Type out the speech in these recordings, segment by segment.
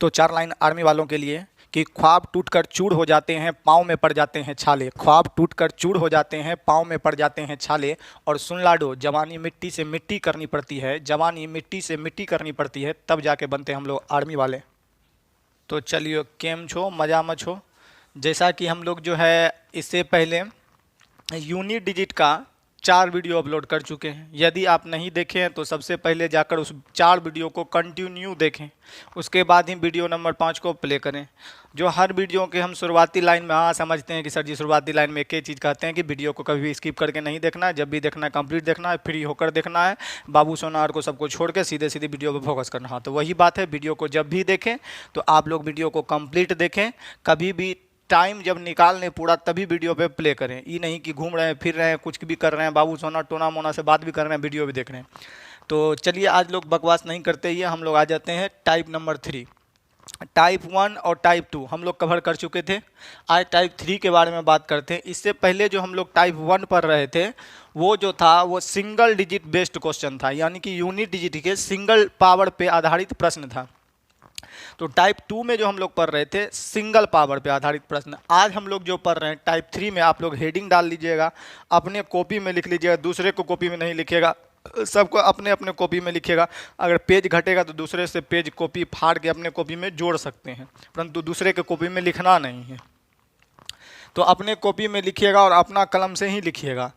तो 4 line army वालों के लिए कि ख्वाब टूटकर चूर हो जाते हैं, पाँव में पड़ जाते हैं छाले। ख्वाब टूटकर चूर हो जाते हैं, पाँव में पड़ जाते हैं छाले। और सुन लाडो, जवानी मिट्टी से मिट्टी करनी पड़ती है, जवानी मिट्टी से मिट्टी करनी पड़ती है, तब जाके बनते हम लोग आर्मी वाले। तो चलिए, केम छो, मजा मत छो। जैसा कि हम लोग जो है इससे पहले यूनिट डिजिट का 4 वीडियो अपलोड कर चुके हैं। यदि आप नहीं देखे हैं तो सबसे पहले जाकर उस 4 वीडियो को कंटिन्यू देखें, उसके बाद ही वीडियो नंबर 5 को प्ले करें। जो हर वीडियो के हम शुरुआती लाइन में समझते हैं कि सर जी शुरुआती लाइन में एक ही चीज़ कहते हैं कि वीडियो को कभी भी स्किप करके नहीं देखना है, जब भी देखना है कंप्लीट देखना है, फ्री होकर देखना है, बाबू सोनार को सबको छोड़ के सीधे सीधे वीडियो पर फोकस करना है। तो वही बात है, वीडियो को जब भी देखें तो आप लोग वीडियो को कंप्लीट देखें, कभी भी टाइम जब निकाल लें पूरा तभी वीडियो पे प्ले करें। ये नहीं कि घूम रहे हैं, फिर रहे हैं, कुछ भी कर रहे हैं, बाबू सोना टोना मोना से बात भी कर रहे हैं, वीडियो भी देख रहे हैं। तो चलिए, आज लोग बकवास नहीं करते ही, हम लोग आ जाते हैं टाइप नंबर 3। टाइप 1 और टाइप 2 हम लोग कवर कर चुके थे। आज टाइप 3 के बारे में बात करते हैं। इससे पहले जो हम लोग टाइप 1 पढ़ रहे थे वो जो था वो सिंगल डिजिट बेस्ड क्वेश्चन था, यानी कि यूनिट डिजिट के सिंगल पावर पे आधारित प्रश्न था। तो टाइप 2 में जो हम लोग पढ़ रहे थे सिंगल पावर पे आधारित प्रश्न। आज हम लोग जो पढ़ रहे हैं टाइप 3 में, आप लोग हेडिंग डाल लीजिएगा, अपने कॉपी में लिख लीजिएगा, दूसरे को कॉपी में नहीं लिखिएगा, सबको अपने अपने कॉपी में लिखिएगा। अगर पेज घटेगा तो दूसरे से पेज कॉपी फाड़ के अपने कॉपी में जोड़ सकते हैं, परंतु दूसरे के कॉपी में लिखना नहीं है। तो अपने कॉपी में लिखिएगा और अपना कलम से ही लिखिएगा।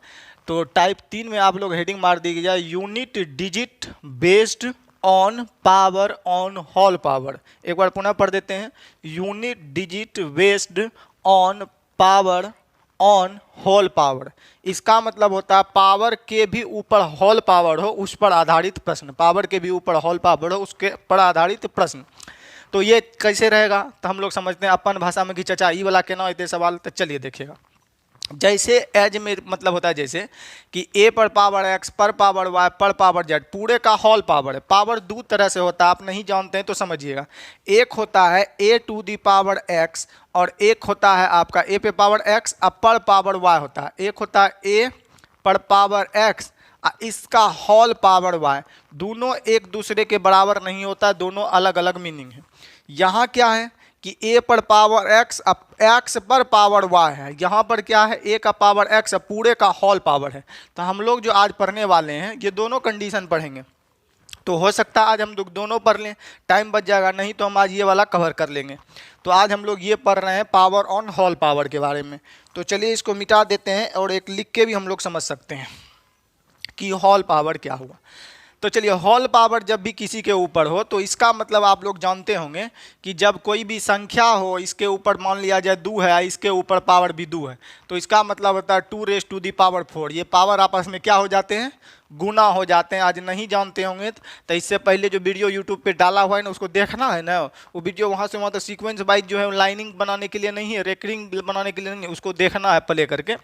तो टाइप 3 में आप लोग हेडिंग मार दीजिएगा unit digit based on power on whole power. एक बार पुनः पढ़ देते हैं, unit digit based on power on whole power. इसका मतलब होता है पावर के भी ऊपर होल पावर हो, उस पर आधारित प्रश्न। पावर के भी ऊपर होल पावर हो, उसके पर आधारित प्रश्न। तो ये कैसे रहेगा, तो हम लोग समझते हैं अपन भाषा में कि चचा ई वाला केना होते सवाल। तो चलिए देखिएगा, जैसे एज में मतलब होता है जैसे कि ए पर पावर एक्स पर पावर वाई पर पावर जेड, पूरे का होल पावर है। पावर दो तरह से होता है, आप नहीं जानते हैं तो समझिएगा। एक होता है A to the power x और एक होता है आपका ए पे पावर एक्स अब पर पावर वाई होता है। एक होता है ए पर पावर एक्स, इसका होल पावर वाई। दोनों एक दूसरे के बराबर नहीं होता, दोनों अलग अलग मीनिंग है। यहाँ क्या है कि ए पर पावर एक्स अब एक्स पर पावर वाई है, यहाँ पर क्या है ए का पावर एक्स पूरे का होल पावर है। तो हम लोग जो आज पढ़ने वाले हैं ये दोनों कंडीशन पढ़ेंगे। तो हो सकता है आज हम लोग दोनों पढ़ लें, टाइम बच जाएगा, नहीं तो हम आज ये वाला कवर कर लेंगे। तो आज हम लोग ये पढ़ रहे हैं पावर ऑन होल पावर के बारे में। तो चलिए इसको मिटा देते हैं और एक लिख के भी हम लोग समझ सकते हैं कि होल पावर क्या हुआ। तो चलिए, होल पावर जब भी किसी के ऊपर हो तो इसका मतलब आप लोग जानते होंगे कि जब कोई भी संख्या हो, इसके ऊपर मान लिया जाए 2 है, इसके ऊपर पावर भी 2 है, तो इसका मतलब होता है 2 रेज़ टू दी पावर 4। ये पावर आपस में क्या हो जाते हैं, गुना हो जाते हैं। आज नहीं जानते होंगे तो इससे पहले जो वीडियो यूट्यूब पे डाला हुआ है ना उसको देखना है ना, वो वीडियो वहाँ से वहाँ तो सीक्वेंस वाइज जो है लाइनिंग बनाने के लिए नहीं है, रेकरिंग बनाने के लिए नहीं है, उसको देखना है प्ले करके।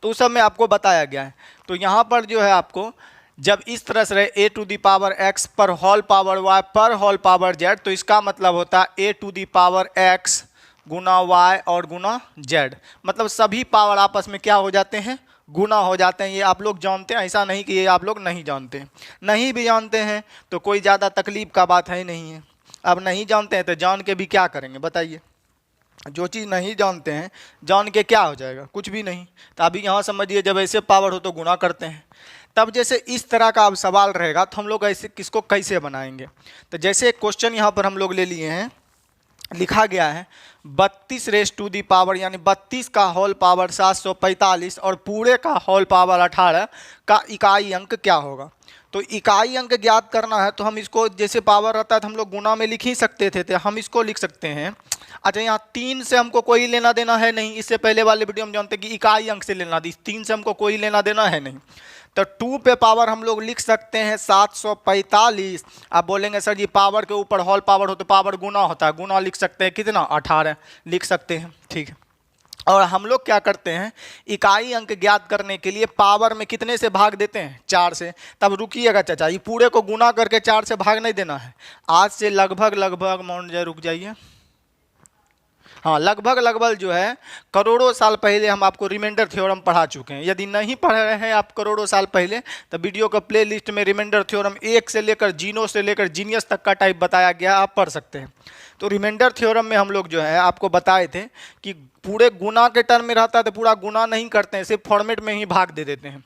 तो उस सब में आपको बताया गया है। तो यहाँ पर जो है आपको जब इस तरह से रहे A to the power X पर होल पावर वाई पर होल पावर जेड, तो इसका मतलब होता है A to the power X गुना वाई और गुना जेड। मतलब सभी पावर आपस में क्या हो जाते हैं, गुना हो जाते हैं। ये आप लोग जानते हैं, ऐसा नहीं कि ये आप लोग नहीं जानते हैं। नहीं भी जानते हैं तो कोई ज़्यादा तकलीफ का बात है नहीं है। अब नहीं जानते हैं तो जान के भी क्या करेंगे बताइए। जो चीज़ नहीं जानते हैं जान के क्या हो जाएगा, कुछ भी नहीं। तो अभी यहाँ समझिए, जब ऐसे पावर हो तो गुना करते हैं। तब जैसे इस तरह का अब सवाल रहेगा तो हम लोग ऐसे किसको कैसे बनाएंगे। तो जैसे एक क्वेश्चन यहाँ पर हम लोग ले लिए हैं, लिखा गया है 32 रेज़ टू दी पावर यानी 32 का होल पावर 745 और पूरे का होल पावर 18 का इकाई अंक क्या होगा। तो इकाई अंक ज्ञात करना है तो हम इसको जैसे पावर रहता है तो हम लोग गुना में लिख ही सकते थे, तो हम इसको लिख सकते हैं। अच्छा, यहाँ 3 से हमको कोई लेना देना है नहीं। इससे पहले वाले वीडियो हम जानते हैं कि इकाई अंक से लेना दी, 3 से हमको कोई लेना देना है नहीं। तो 2 पे पावर हम लोग लिख सकते हैं 745। आप बोलेंगे सर जी पावर के ऊपर होल पावर हो तो पावर गुना होता है, गुना लिख सकते हैं कितना 18 लिख सकते हैं, ठीक है। और हम लोग क्या करते हैं, इकाई अंक ज्ञात करने के लिए पावर में कितने से भाग देते हैं, 4 से। तब रुकिएगा चाचा, ये पूरे को गुना करके 4 से भाग नहीं देना है। आज से लगभग मान जाए, रुक जाइए, हाँ, लगभग जो है करोड़ों साल पहले हम आपको रिमाइंडर थ्योरम पढ़ा चुके हैं। यदि नहीं पढ़ रहे हैं आप करोड़ों साल पहले, तो वीडियो का प्ले लिस्ट में रिमाइंडर थ्योरम 1 से लेकर जीनो से लेकर जीनियस तक का टाइप बताया गया, आप पढ़ सकते हैं। तो रिमाइंडर थ्योरम में हम लोग जो है आपको बताए थे कि पूरे गुना के टर्म में रहता है तो पूरा गुना नहीं करते हैं, सिर्फ फॉर्मेट में ही भाग दे देते हैं।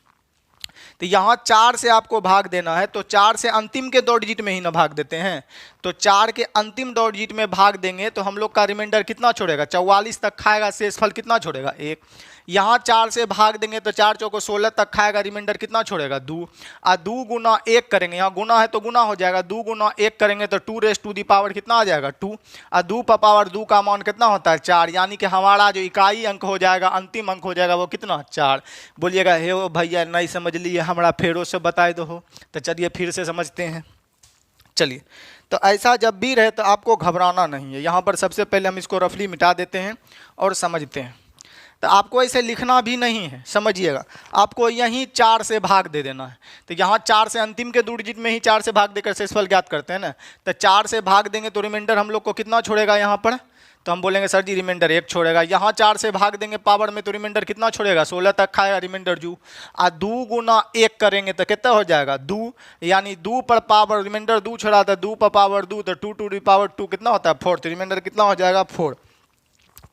तो यहाँ 4 से आपको भाग देना है, तो 4 से अंतिम के 2 डिजिट में ही ना भाग देते हैं, तो 4 के अंतिम 2 डिजिट में भाग देंगे तो हम लोग का रिमाइंडर कितना छोड़ेगा, 44 तक खाएगा, शेषफल कितना छोड़ेगा 1। यहाँ 4 से भाग देंगे तो 4 चौको 16 तक खाएगा, रिमाइंडर कितना छोड़ेगा 2। और 2 गुना 1 करेंगे, यहाँ गुना है तो गुना हो जाएगा, 2 गुना 1 करेंगे तो 2 रेज़ टू दी पावर कितना आ जाएगा 2। और 2 पर पावर 2 का मान कितना होता है 4, यानी कि हमारा जो इकाई अंक हो जाएगा, अंतिम अंक हो जाएगा वो कितना 4। बोलिएगा हे वो भैया नहीं समझ लिए, हमारा फेरों से बताए दो हो, तो चलिए फिर से समझते हैं। चलिए, तो ऐसा जब भी रहे तो आपको घबराना नहीं है। यहाँ पर सबसे पहले हम इसको रफली मिटा देते हैं और समझते हैं। तो आपको ऐसे लिखना भी नहीं है, समझिएगा, आपको यहीं 4 से भाग दे देना है। तो यहाँ 4 से अंतिम के 2 डिजिट में ही 4 से भाग देकर शेषफल ज्ञात करते हैं ना, तो 4 से भाग देंगे तो रिमाइंडर हम लोग को कितना छोड़ेगा यहाँ पर, तो हम बोलेंगे सर जी रिमाइंडर 1 छोड़ेगा। यहाँ 4 से भाग देंगे पावर में तो रिमाइंडर कितना छोड़ेगा 16 तक खाएगा, रिमाइंडर जू। और 2 गुना 1 करेंगे तो कितना हो जाएगा 2, यानी 2 पर पावर रिमाइंडर 2 छोड़ा था, 2 पर पावर 2 तो 2 टू दी पावर 2 कितना होता है 4, तो रिमाइंडर कितना हो जाएगा 4।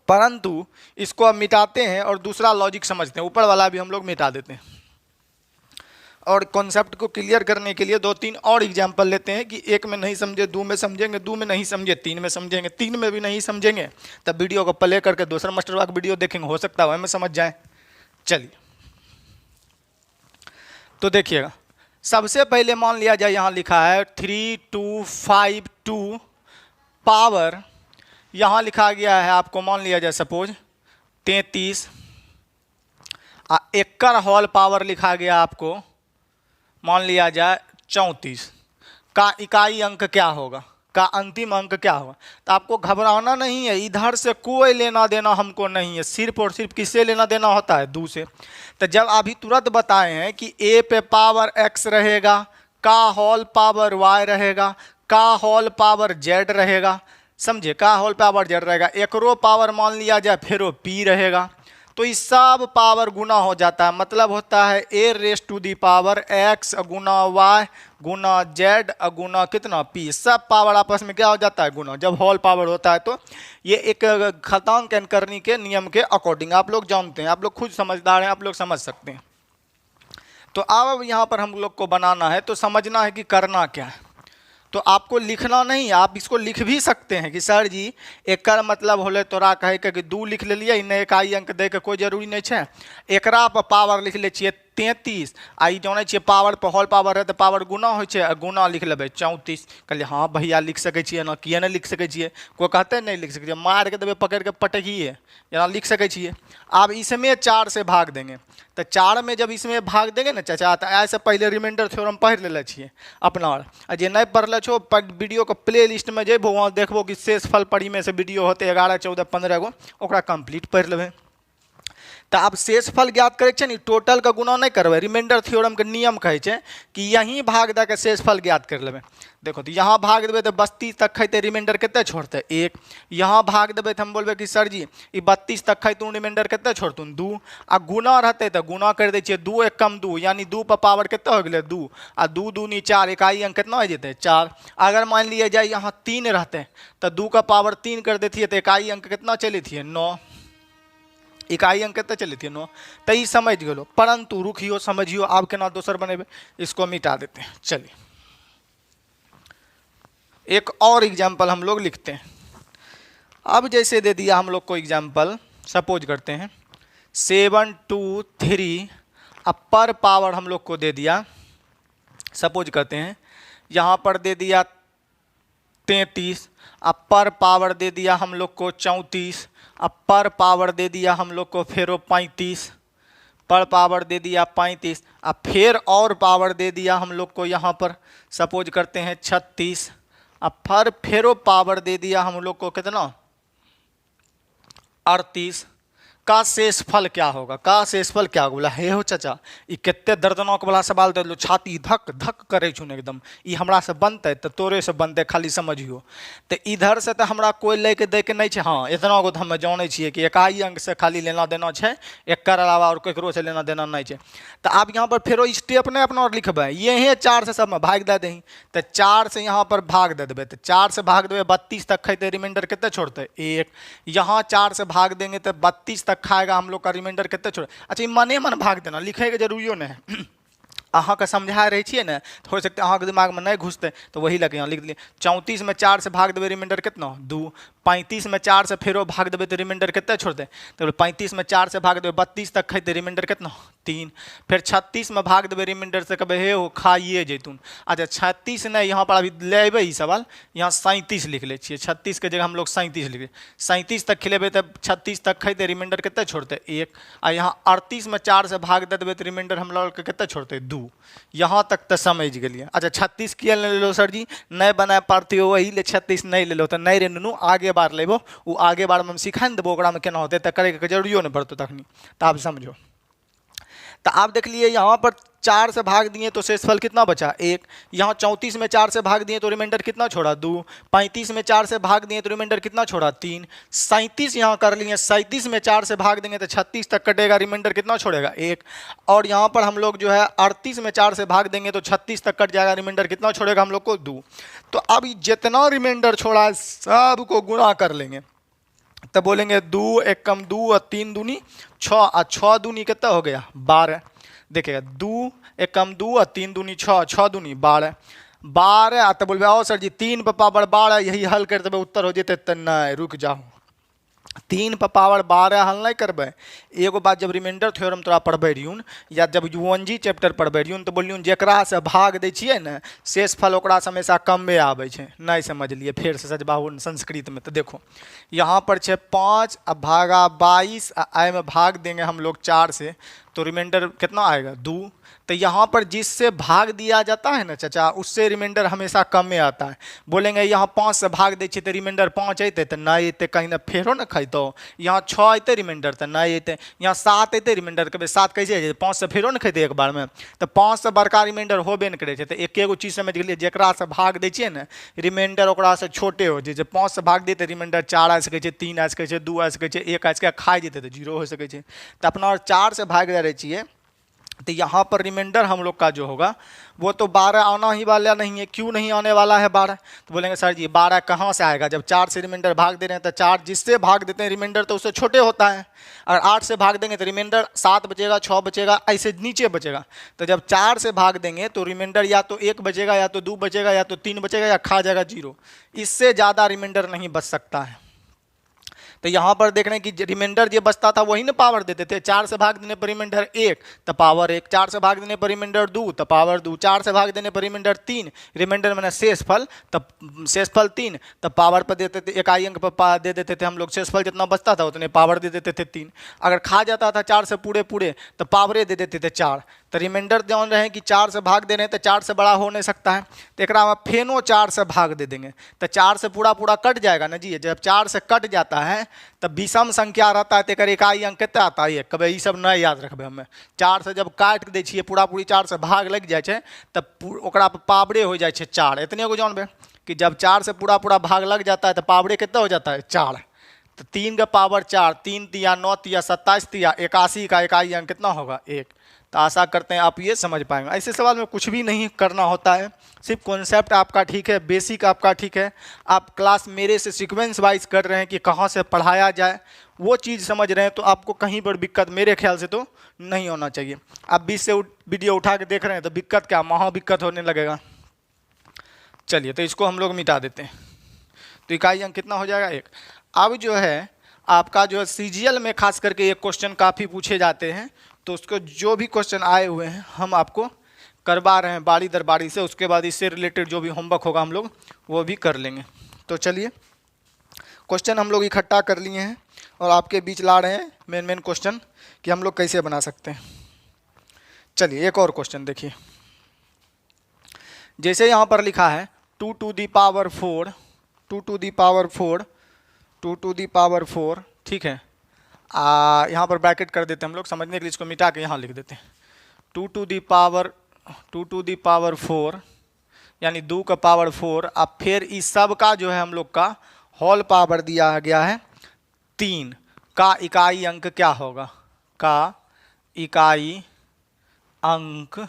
परंतु इसको अब मिटाते हैं और दूसरा लॉजिक समझते हैं, ऊपर वाला भी हम लोग मिटा देते हैं। और कॉन्सेप्ट को क्लियर करने के लिए 2-3 और एग्जाम्पल लेते हैं कि 1 में नहीं समझे 2 में समझेंगे, 2 में नहीं समझे 3 में समझेंगे, 3 में भी नहीं समझेंगे तब वीडियो को प्ले करके दूसरा मास्टर वाक वीडियो देखेंगे, हो सकता है वह में समझ जाए। चलिए, तो देखिएगा, सबसे पहले मान लिया जाए यहाँ लिखा है 3252 पावर, यहाँ लिखा गया है आपको मान लिया जाए सपोज 33, एकर होल पावर लिखा गया आपको मान लिया जाए 34 का इकाई अंक क्या होगा, का अंतिम अंक क्या होगा। तो आपको घबराना नहीं है, इधर से कोई लेना देना हमको नहीं है, सिर्फ और सिर्फ किससे लेना देना होता है 2 से। तो जब अभी तुरंत बताए हैं कि a पे पावर x रहेगा, का होल पावर y रहेगा, का होल पावर z रहेगा, समझे, का होल पावर z रहेगा, एकरो पावर मान लिया जाए फिर वो p रहेगा, तो इस सब पावर गुना हो जाता है। मतलब होता है a raise to the power x गुना y गुना z गुना कितना p, सब पावर आपस में क्या हो जाता है गुना। जब होल पावर होता है तो ये एक घातांक करनी के नियम के अकॉर्डिंग आप लोग जानते हैं, आप लोग खुद समझदार हैं, आप लोग समझ सकते हैं। तो अब यहाँ पर हम लोग को बनाना है तो समझना है कि करना क्या है। तो आपको लिखना नहीं, आप इसको लिख भी सकते हैं कि सर जी एकर मतलब होले तोरा कहे कि 2 लिख लिए, इन्हें इकाई अंक दे के कोई जरूरी नहीं है, एकरा पर पावर लिख ले छिए 33, आई जाने छिए पावर पर होल पावर है तो पावर गुना हो, गुना लिख लेबै 34। कहलिए हाँ भैया लिख सके छिए ना, किए नहीं लिख सके छिए, कोई कहते नहीं लिख सके, मार के देवे पकड़ के पटकिए, यहाँ लिख सके छिए। अब इसमें 4 से भाग देंगे, तो 4 में जब इसमें भाग देंगे ना चाचा, तो ऐसे पहले रिमाइंडर थ्योरम पढ़ ले छिए अपना, और जे नहीं पढ़ छो वीडियो को प्ले लिस्ट में जेबो वहाँ देखबो कि शेषफल पढ़ी में से वीडियो होते 11, 14, 15 गो, ओकरा कंप्लीट पढ़ लेबै। तो आप शेषफल ज्ञात करे छे, टोटल का गुना नहीं करबे, रिमाइंडर थ्योरम के नियम कहे छे कि यहीं भाग दे के शेषफल ज्ञात कर लेबे। देखो तो यहाँ भाग देवे तो 32 तक खैते, रिमाइंडर कितने छोड़ते 1। यहाँ भाग देवे तो हम बोलबे कि सर जी ये 32 तक खैतू, रिमाइंडर कितने छोड़तू 2। आ गुना रहते तो गुना कर दे 2 1 कम 2, यानी 2 पर पावर कितना हो गए 2, आ 2 2 नी 4, इकाई अंक कितना हो जाते 4। अगर मान लिया जाए यहाँ 3 रहते तो 2 का पावर 3 कर देती है तो इकाई अंक कितना चली थी 9, इकाई अंक कितना चली थी 9। तो ये समझ गलो, परंतु रुकियो समझियो आप केना दोसर बनेबे, इसको मिटा देते हैं। चलिए एक और एग्जाम्पल हम लोग लिखते हैं। अब जैसे दे दिया हम लोग को एग्जाम्पल, सपोज करते हैं 7 2 3, अब पर पावर हम लोग को दे दिया, सपोज करते हैं यहाँ पर दे दिया 33, अब पर पावर दे दिया हम लोग को 34, अब पर पावर दे दिया हम लोग को फिर 35, पर पावर दे दिया 35, अब फिर और पावर दे दिया हम लोग को यहाँ पर सपोज करते हैं 36, अब फिर पावर दे दिया हम लोग को कितना 38, इसका शेषफल क्या होगा, का शेषफल क्या होगा। बोला हे हो चाचा ये कितने दर्दनाक वाला सवाल दे लो, छाती धक धक करे छुन एकदम, ये हमरा से बनते तो तोरे से बनते, खाली समझियो। तो इधर से तो हमरा कोई लेके दे के नहीं है, हाँ इतना को तो हम जाने छे कि इकाई अंक से खाली लेना देना है, एकर अलावा और केकरो से लेना देना नहीं है। तो आप यहाँ पर फेरो स्टेप नहीं अपना और लिखबे, ये 4 से सब में भाग दे दही, तो 4 से यहाँ पर भाग दे देवे, तो 4 से भाग देवे 32 तक खाते, रिमाइंडर कितने छोड़ते 1। यहाँ 4 से भाग देंगे तो 32 तक खाएगा हम लोग का, रिमाइंडर कितने छोड़े। अच्छा मने मन भाग देना, लिखे के जरूरी नहीं अहाँ का समझा रही छे ना, तो हो सकते अहाँ के दिमाग में नहीं घुसते, तो वही लगे यहाँ लिख दिए। 34 में 4 से भाग देवे, रिमाइंडर कितना 2। 35 में 4 से फेरो भाग देवे तो रिमाइंडर कितना छोड़ते, तो 35 में 4 से भाग देवे 32 तक खाते, रिमाइंडर कितना 3। फिर 36 में भाग देवे, रिमाइंडर से कहे हे हो खाइए जैतून। अच्छा 36 नहीं, यहाँ पर अभी ले अबे ही सवाल, यहाँ 37 लिख ले छे, 36 के जगह हम लोग 37 लिख ले। 37 तक खिलेबे तब 36 तक खाते, रिमाइंडर कितना छोड़ते 1। और यहाँ 38 में 4 से भाग दे देवे तो रिमाइंडर हम लोग के कितना छोड़ते 2। यहाँ तक तो समझ गए। अच्छा 36 किया ले लो सर जी, नहीं बना पाते हो वही ले 36 नहीं ले लो, तो नहीं रे नुनू आगे बार लेबो, वो आगे बार में हम सिखा देबो ओकरा में केना होते, तो करे के जरूरियो नहीं पड़तो तखनी, तो आप समझो। तो आप देख लिए यहाँ पर 4 से भाग दिए तो शेषफल कितना बचा 1। यहाँ 34 में 4 से भाग दिए तो रिमाइंडर कितना छोड़ा 2। 35 में 4 से भाग दिए तो रिमाइंडर कितना छोड़ा 3। 37 यहाँ कर लिए, 37 में 4 से भाग देंगे तो 36 तक कटेगा, रिमाइंडर कितना छोड़ेगा 1। और यहाँ पर हम लोग जो है 38 में 4 से भाग देंगे तो 36 तक कट जाएगा, रिमाइंडर कितना छोड़ेगा हम लोग को 2। तो अब जितना रिमाइंडर छोड़ा है सबको गुणा कर लेंगे, तब बोलेंगे 2 1 कम 2 और 3 दूनी 6 और 6 दूनी कितना हो गया 12। देखिएगा 2 1 कम 2 और 3 दूनी 6, 6 दूनी 12। 12 तो बोलबे आओ सर जी 3 पे पावर 12 यही हल कर देवे उत्तर हो जेते, तो नहीं रुक जाओ, 3 पे पावर 12 हल नहीं करबे। एगो बात जब रिमाइंडर थ्योरम तोरा पढ़बे रहियून, या जब यूएनजी चैप्टर पढ़बे रहियून, तो बोलियून जेकरा से भाग दै छियै ने शेषफल ओकरा से हमेशा कमे आबै छै, नहीं समझलिए फिर से सजबाहु संस्कृत में। तो देखो यहाँ पर छे 5 भागा 22, आई में भाग देंगे हम लोग 4 से, तो रिमाइंडर कितना आएगा 2। तो यहाँ पर जिससे भाग दिया जाता है ना चाचा, उससे रिमाइंडर हमेशा कम में आता है। बोलेंगे यहाँ 5 से भाग दे तो रिमाइंडर 5 अते, तो नहीं अते, कहीं ना फेरो ना खैतो। यहाँ 6 अते रिमाइंडर, तो नहीं अते। यहाँ 7 अते रिमाइंडर, कभी 7 कैसे 5 से फेरो ना खेते एक बार में, तो 5 से बड़का रिमाइंडर होबे न करे। तो एक एगो चीज समझ गए, जेकरा से भाग दै छियै ने रिमाइंडर ओकरा से छोटे हो जाए। 5 से भाग देते रिमाइंडर 4 आ सके, 3 आ सके, 2 आ सके, 1 आ सके, खा जेते तो 0 हो सके। तो अपना 4 से भाग दे रहे छियै, तो यहाँ पर रिमाइंडर हम लोग का जो होगा वो तो 12 आना ही वाला नहीं है। क्यों नहीं आने वाला है 12? तो बोलेंगे सर जी 12 कहाँ से आएगा, जब 4 से रिमाइंडर भाग दे रहे हैं तो 4 जिससे भाग देते हैं रिमाइंडर तो उससे छोटे होता है। अगर 8 से भाग देंगे तो रिमाइंडर 7 बचेगा, 6 बचेगा, ऐसे नीचे बचेगा। तो जब 4 से भाग देंगे तो रिमाइंडर या तो 1 बचेगा, या तो 2 बचेगा, या तो 3 बचेगा, या खा जाएगा 0। इससे ज़्यादा रिमाइंडर नहीं बच सकता है। तो यहाँ पर देख रहे हैं कि रिमाइंडर जो बचता था वही ना पावर देते थे। 4 से भाग देने पर रिमाइंडर 1 तो पावर 1, 4 से भाग देने पर रिमाइंडर 2 तो पावर 2, 4 से भाग देने पर रिमाइंडर 3, रिमाइंडर मैंने शेषफल, तब शेषफल 3 तब पावर पर देते थे, इकाई अंक पर दे देते थे हम लोग। शेषफल जितना बचता था उतने पावर दे देते थे 3। अगर खा जाता था 4 से पूरे पूरे तो पावरे दे देते थे 4। तो रिमाइंडर जान रहे हैं कि 4 से भाग दे रहे हैं तो 4 से बड़ा हो नहीं सकता है, तो एक में फेनो 4 से भाग दे देंगे तो 4 से पूरा पूरा कट जाएगा ना जी। जब 4 से कट जाता है तब विषम संख्या रहता है, तो इकाई अंक कितना आता है 1। कभी ये सब नहीं याद रखबे हमें। 4 से जब काट दै छियै पूरा पूरी 4 से भाग लग जाए छै तब ओकरा पर पावरे हो जाए छै 4। इतने को जानबे कि जब 4 से पूरा पूरा भाग लग जाता है तो पावरे कितना हो जाता है 4। तो 3 का पावर 4, 3 तिया 9 तिया 27 तिया 81 का इकाई अंक कितना होगा 1। तो आशा करते हैं आप ये समझ पाएंगे। ऐसे सवाल में कुछ भी नहीं करना होता है, सिर्फ कॉन्सेप्ट आपका ठीक है, बेसिक आपका ठीक है। आप क्लास मेरे से सीक्वेंस वाइज कर रहे हैं कि कहाँ से पढ़ाया जाए, वो चीज़ समझ रहे हैं, तो आपको कहीं पर दिक्कत मेरे ख्याल से तो नहीं होना चाहिए। आप बीच से वीडियो उठा के देख रहे हैं तो दिक्कत क्या, महा दिक्कत होने लगेगा। चलिए तो इसको हम लोग मिटा देते हैं, तो इकाई अंक कितना हो जाएगा 1। अब जो है आपका जो है सीजीएल में खास करके ये क्वेश्चन काफ़ी पूछे जाते हैं, तो उसको जो भी क्वेश्चन आए हुए हैं हम आपको करवा रहे हैं बारी दर बारी से। उसके बाद इससे रिलेटेड जो भी होमवर्क होगा हम लोग वो भी कर लेंगे। तो चलिए क्वेश्चन हम लोग इकट्ठा कर लिए हैं और आपके बीच ला रहे हैं मेन क्वेश्चन कि हम लोग कैसे बना सकते हैं। चलिए एक और क्वेश्चन देखिए, जैसे यहाँ पर लिखा है 2 to the power 4, 2 to the power 4, 2 to the power 4, ठीक है। यहाँ पर ब्रैकेट कर देते हैं हम लोग, समझने के लिए इसको मिटा के यहाँ लिख देते हैं 2 टू दी पावर 4 यानी 2 का पावर 4। अब फिर इस सब का जो है हम लोग का होल पावर दिया गया है 3 का इकाई अंक क्या होगा, का इकाई अंक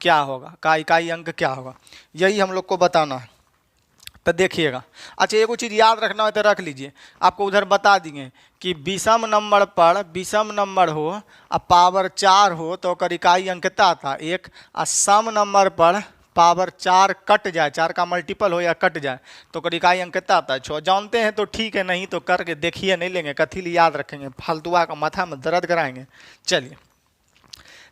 क्या होगा, का इकाई अंक क्या होगा, यही हम लोग को बताना है। तो देखिएगा, अच्छा एगो चीज़ याद रखना है तो रख लीजिए, आपको उधर बता दिए कि विषम नंबर हो और पावर 4 हो तो ओकर इकाई अंक कितना आता 1, और सम नंबर पर पावर 4 कट जाए, 4 का मल्टीपल हो या कट जाए तो ओकर इकाई अंक कितना आता है 6। जानते हैं तो ठीक है, नहीं तो करके देखिए, नहीं लेंगे कथी लिए याद रखेंगे, फालतुआ का माथा में दर्द कराएंगे। चलिए,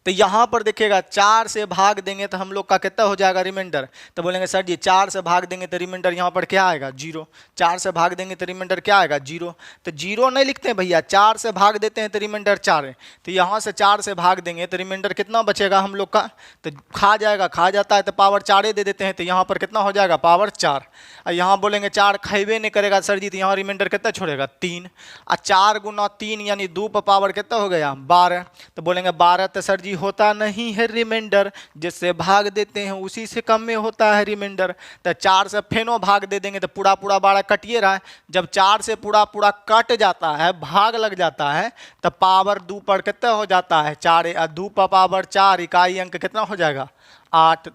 तो यहाँ पर देखिएगा 4 से भाग देंगे तो हम लोग का कितना हो जाएगा रिमाइंडर, तो बोलेंगे सर जी 4 से भाग देंगे तो रिमाइंडर यहाँ पर क्या आएगा 0, 4 से भाग देंगे तो रिमाइंडर क्या आएगा 0। तो 0 नहीं लिखते हैं भैया, 4 से भाग देते हैं तो रिमाइंडर 4 है, तो यहाँ से 4 से भाग देंगे तो रिमाइंडर कितना बचेगा हम लोग का, तो खा जाता है तो पावर 4 दे देते हैं, तो यहाँ पर कितना हो जाएगा पावर 4। और यहाँ बोलेंगे 4 खाइबे नहीं करेगा सर जी, तो यहाँ रिमाइंडर कितना छोड़ेगा 3, और 4 गुना 3 यानी 2 पर पावर कितना हो गया 12, तो बोलेंगे 12 तो सर जी होता नहीं है रिमाइंडर, जिससे भाग देते हैं उसी से कम में होता है रिमाइंडर। तो 4 से फेनो भाग दे देंगे तो पूरा 12 कटिए रहा है, जब 4 से पूरा कट जाता है, भाग लग जाता है, तो पावर 2 पर कितना हो जाता है 4, 2 पर पावर 4 इकाई अंक कितना हो जाएगा 8,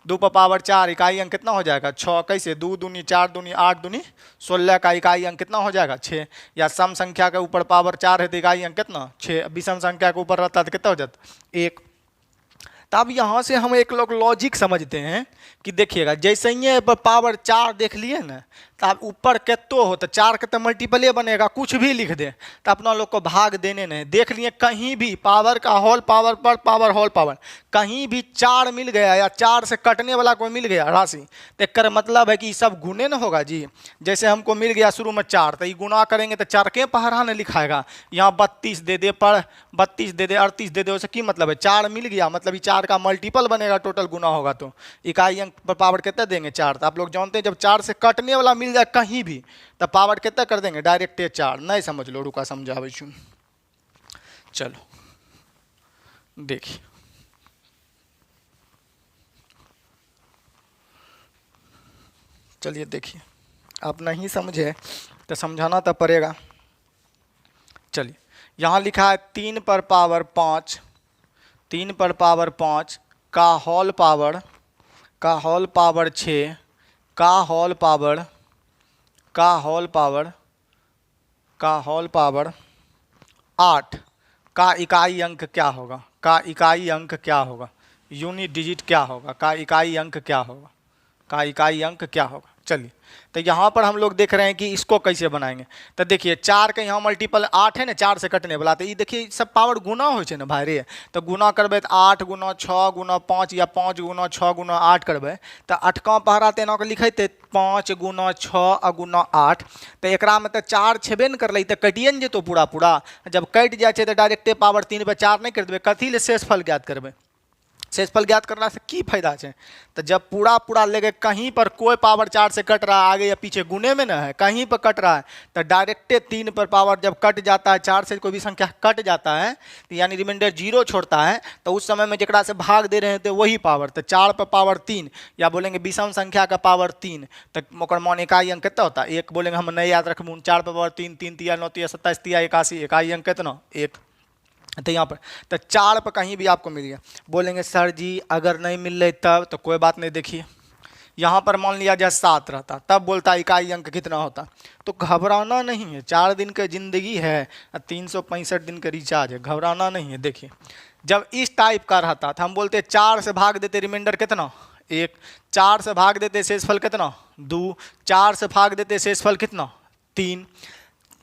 2 पर पावर 4 इकाई अंक कितना हो जाएगा 6, कैसे 2 दूनी 4 दूनी 8 दूनी 16 का इकाई अंक कितना हो जाएगा 6, या सम संख्या के ऊपर पावर 4 है तो इकाई अंक कितना 6, विषम संख्या के ऊपर रहता है तो कितना हो जाता 1। तब यहाँ से हम एक लोग लॉजिक समझते हैं कि देखिएगा, जैसे ही पावर 4 देख लिए ना, तो आप ऊपर कितो हो तो 4 के तो मल्टीपले बनेगा, कुछ भी लिख दे तो अपना लोग को भाग देने नहीं। देख लिए कहीं भी पावर का होल पावर पर पावर होल पावर कहीं भी 4 मिल गया या 4 से कटने वाला कोई मिल गया राशि, तो एक मतलब है कि ये सब गुणे न होगा जी। जैसे हमको मिल गया शुरू में 4, तो ये गुना करेंगे तो 4 के पहरा ने लिखाएगा, यहाँ 32 दे दे, पर 32 दे दे, 38 दे दे, उससे की मतलब है 4 मिल गया, मतलब ये 4 का मल्टीपल बनेगा, टोटल गुना होगा तो इकाई अंक पर पावर कितना देंगे 4। तो आप लोग जानते हैं जब 4 से कटने वाला मिल जाए कहीं भी तो पावर कितना कर देंगे डायरेक्ट 4। नहीं समझ लो, रुका समझावे छू। चलो देखिए, चलिए देखिए, आप नहीं समझे तो समझाना तो पड़ेगा। चलिए, यहाँ लिखा है 3 पर पावर 5, 3 पर पावर 5 का होल पावर 6 का होल पावर 8 का इकाई अंक क्या होगा, का इकाई अंक क्या होगा, यूनिट डिजिट क्या होगा, का इकाई अंक क्या होगा, का इकाई अंक क्या होगा। चलिए, तो यहाँ पर हम लोग देख रहे हैं कि इसको कैसे बनाएंगे। तो देखिए 4 का यहाँ मल्टीपल 8 है ना, 4 से कटने वाला, तो ये देखिए सब पावर गुना हो ना भाई रे, तो गुना करबे तो 8 गुना 6 गुना 5 या 5 गुना 6 गुना 8 करबे तो 8 का पहरा तेना के लिखे 5 गुना 6 और गुना 8, तो एक में तो 4 छेबे न कर ली तो कटिए न जेतो पूरा, जब कट जाए तो डायरेक्टे पावर 3 पर 4 नहीं कर देवे, कथी ले शेषफल ज्ञात करबे, शेषफल ज्ञात करना से की फायदा है। तो जब पूरा लेके कहीं पर कोई पावर 4 से कट रहा है, आगे या पीछे गुने में ना है, कहीं पर कट रहा है, तो डायरेक्टे 3 पर पावर जब कट जाता है, 4 से कोई भी संख्या कट जाता है तो यानी रिमाइंडर 0 छोड़ता है, तो उस समय में जरा से भाग दे रहे थे वही पावर, तो 4 पर पावर 3 या बोलेंगे विषम संख्या का पावर 3, तो ओकर मान इकाई अंक कितना होता है 1। बोलेंगे हम नहीं याद रखबू, 4 पर पावर 3, 3 तिया 9 तिया 27 तिया 81, इकाई अंक कितना 1। तो यहाँ पर तो 4 पर कहीं भी आपको मिल गया, बोलेंगे सर जी अगर नहीं मिल रही तब, तो कोई बात नहीं। देखिए यहाँ पर मान लिया जाए 7 रहता, तब बोलता इकाई अंक कितना होता, तो घबराना नहीं है, 4 दिन की ज़िंदगी है, 365 दिन का रिचार्ज है, घबराना नहीं है। देखिए जब इस टाइप का रहता तो हम बोलते 4 से भाग देते रिमाइंडर कितना 1, 4 से भाग देते शेषफल कितना 2, 4 से भाग देते शेषफल कितना 3,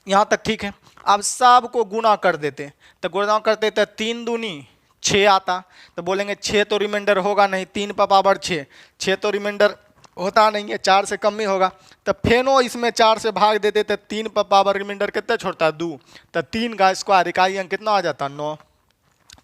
यहाँ तक ठीक है। अब सब को गुना कर देते, तो गुणा करते तो 3 दूनी 6 आता, तो बोलेंगे 6 तो रिमाइंडर होगा नहीं, 3 पर पावर 6 तो रिमाइंडर होता नहीं है, 4 से कम ही होगा, तो फेनो इसमें 4 से भाग देते तो 3 पर पावर रिमाइंडर कितना छोड़ता है 2, तो 3 का स्क्वायर इकाई अंक कितना आ जाता 9।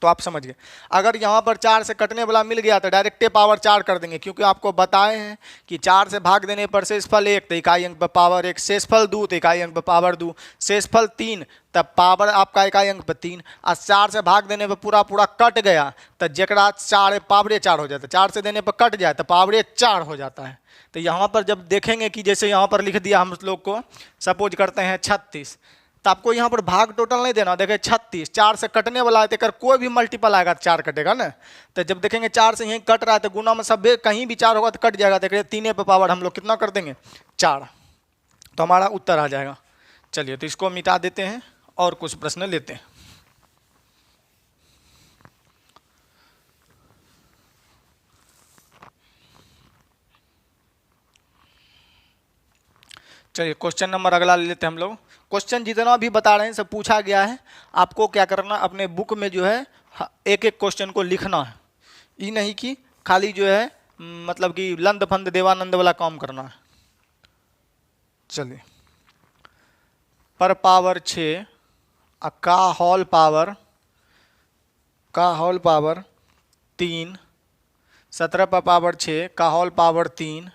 तो आप समझ गए। अगर यहाँ पर 4 से कटने वाला मिल गया तो डायरेक्टे पावर 4 कर देंगे, क्योंकि आपको बताए हैं कि 4 से भाग देने पर शेषफल 1 तो इकाई अंक पर पावर 1, शेषफल 2 तो इकाई अंक पर पावर 2, शेषफल 3 तब पावर आपका इकाई अंक पर 3। और 4 से भाग देने पर पूरा पूरा कट गया तो जकरा 4 पावरे 4 हो जाता है, 4 से देने पर कट जाए तो पावरे 4 हो जाता है। तो यहाँ पर जब देखेंगे कि जैसे यहाँ पर लिख दिया हम लोग को, सपोज करते हैं 36, तो आपको यहाँ पर भाग टोटल नहीं देना। देखें 36 4 से कटने वाला है तो कोई भी मल्टीपल आएगा 4 कटेगा ना। तो जब देखेंगे 4 से यहीं कट रहा है तो गुना में सब कहीं भी 4 होगा तो कट जाएगा। देख 3 पे पावर हम लोग कितना कर देंगे 4, तो हमारा उत्तर आ जाएगा। चलिए तो इसको मिटा देते हैं और कुछ प्रश्न लेते हैं। चलिए क्वेश्चन नंबर अगला ले लेते हैं हम लोग। क्वेश्चन जितना भी बता रहे हैं सब पूछा गया है। आपको क्या करना, अपने बुक में जो है एक एक क्वेश्चन को लिखना है, ये नहीं कि खाली जो है मतलब कि लंद फंद देवानंद वाला काम करना है। चलिए पर पावर 6 का होल पावर 3, 17 पर पावर 6 का होल पावर 3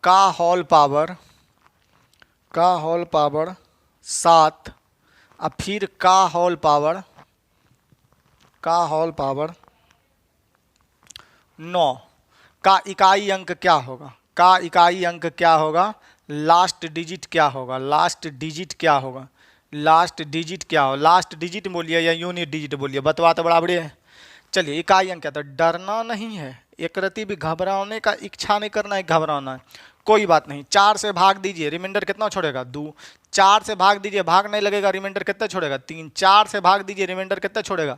का होल पावर 7 और फिर का होल पावर 9 का इकाई अंक क्या होगा? का इकाई अंक क्या होगा? लास्ट डिजिट क्या होगा? लास्ट डिजिट बोलिए या यूनिट डिजिट बोलिए, बतवा तो बराबर है। चलिए इकाई अंक क्या, तो डरना नहीं है, एक रति भी घबराने का इच्छा नहीं करना है, घबराना है कोई बात नहीं। 4 से भाग दीजिए, रिमाइंडर कितना छोड़ेगा 2। 4 से भाग दीजिए, भाग नहीं लगेगा, रिमाइंडर कितना छोड़ेगा 3। 4 से भाग दीजिए, रिमाइंडर कितना छोड़ेगा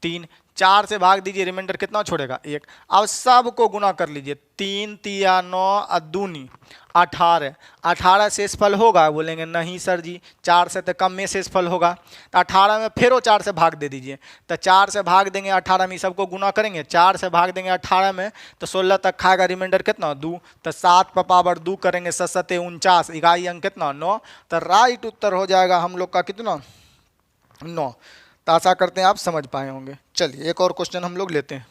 3। 4 से भाग दीजिए, रिमाइंडर कितना छोड़ेगा 1। अब सबको गुना कर लीजिए, 3 तिया 9 और 2 18। 18 शेषफल होगा? बोलेंगे नहीं सर जी, 4 से तो कम में शेषफल होगा। तो 18 में फिर 4 से भाग दे दीजिए, तो 4 से भाग देंगे 18 में, सबको गुना करेंगे, 4 से भाग देंगे 18 में तो 16 तक खाएगा, रिमाइंडर कितना 2। तो 7 पर पावर 2 करेंगे, 7 49, इकाई अंक कितना 9। तो राइट उत्तर हो जाएगा हम लोग का कितना 9। तो आशा करते हैं आप समझ पाए होंगे। चलिए एक और क्वेश्चन हम लोग लेते हैं।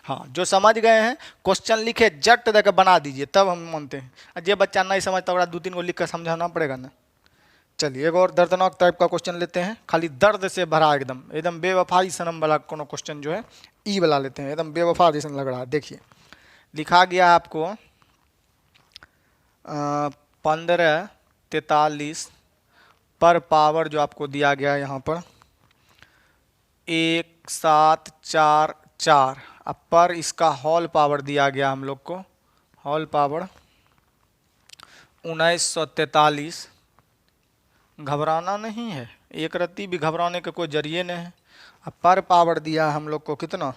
हाँ जो समझ गए हैं क्वेश्चन लिखे जट देकर बना दीजिए, तब हम मानते हैं। जो बच्चा नहीं समझता होगा 2-3 को लिख कर समझाना पड़ेगा ना। चलिए एक और दर्दनाक टाइप का क्वेश्चन लेते हैं, खाली दर्द से भरा, एकदम बेवफाई सनम वाला कोनो क्वेश्चन जो है ई वाला लेते हैं, एकदम बेवफा जैसा लग रहा है। देखिए लिखा गया है आपको 1543 पर पावर जो आपको दिया गया है यहाँ पर 1744, अब पर इसका होल पावर दिया गया हम लोग को, होल पावर 1943। घबराना नहीं है, एक रत्ती भी घबराने का कोई जरिए नहीं है। अब पर पावर दिया है हम लोग को कितना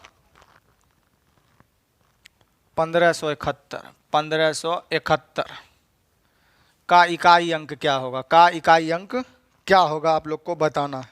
1571 का इकाई अंक क्या होगा? का इकाई अंक क्या होगा आप लोग को बताना है।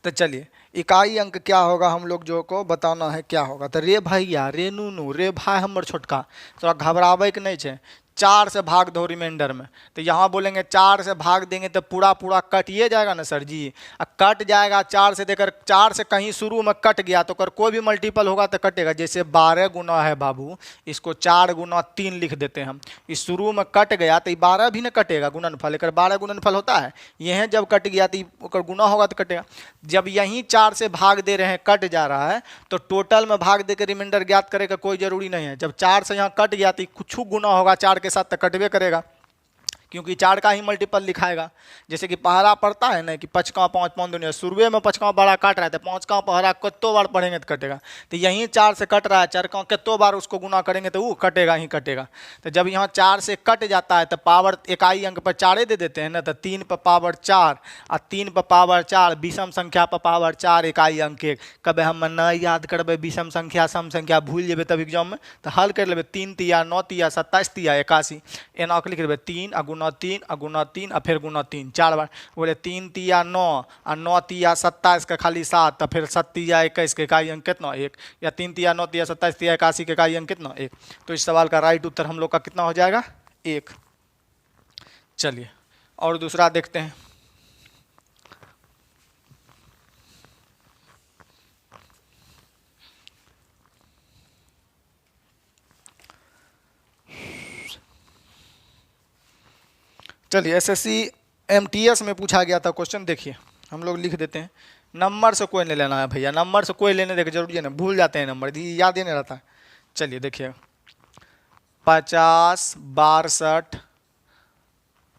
तो चलिए इकाई अंक क्या होगा हम लोग जो को बताना है क्या होगा। तो रे भैया, रे नूनू, रे भाई हमर छोटका, थोड़ा घबरावे के नहीं है। 4 से भाग दो रिमाइंडर में, तो यहाँ बोलेंगे 4 से भाग देंगे तो पूरा पूरा कटिए जाएगा ना सर जी। कट जाएगा 4 से देकर, 4 से कहीं शुरू में कट गया तो कर कोई भी मल्टीपल होगा तो कटेगा। जैसे 12 गुना है बाबू, इसको 4 गुना 3 लिख देते हैं हम। इस शुरू में कट गया तो 12 भी ना कटेगा गुणनफल, एक 12 गुणनफल होता है। यह जब कट गया तो गुना होगा तो कटेगा। जब यहीं 4 से भाग दे रहे हैं, कट जा रहा है, तो टोटल में भाग देकर रिमाइंडर ज्ञात करेगा कोई जरूरी नहीं है। जब 4 से यहाँ कट गया तो कुछ गुना होगा 4 के साथ तो कटवे करेगा, क्योंकि 4 का ही मल्टीपल लिखाएगा। जैसे कि पहरा पढ़ता है ना कि 5 का 5 5 दुनिया, शुरुए में 5 का बड़ा काट रहा है तो 5 का पहरा कितों बार पढ़ेंगे तो कटेगा। तो यहीं 4 से कट रहा है, 4 का कितों बार उसको गुना करेंगे तो वो कटेगा ही कटेगा। तो जब यहाँ 4 से कट जाता है तो पावर इकाई अंक पर 4 दे देते हैं ना, तो 3 पर पावर 4 और 3 पर पावर 4, विषम संख्या पर पावर 4 इकाई अंक 1। कभी हम न याद करबे विषम संख्या सम संख्या भूल जेबे तब एग्जाम में तो हल कर लेबे। 3 तिया 9 तिया 27 तिया 81 एना लिख लेबे 3 आ गुना गुना 3 और गुना 3 और फिर गुना 3 4 बार। बोले 3 तिया 9 और 9 तिया 27 का खाली 7 और फिर 7 तिया 21 के इकाई अंक कितना 1, या 3 तिया 9 तिया 27 तिया 81 के इकाई अंक कितना 1। तो इस सवाल का राइट उत्तर हम लोग का कितना हो जाएगा 1। चलिए और दूसरा देखते हैं। चलिए एसएससी एमटीएस में पूछा गया था क्वेश्चन, देखिए हम लोग लिख देते हैं। नंबर से कोई नहीं लेना है भैया, नंबर से कोई लेने देखे जरूरी है ना, भूल जाते हैं नंबर, याद ही नहीं रहता है। चलिए देखिए 50 62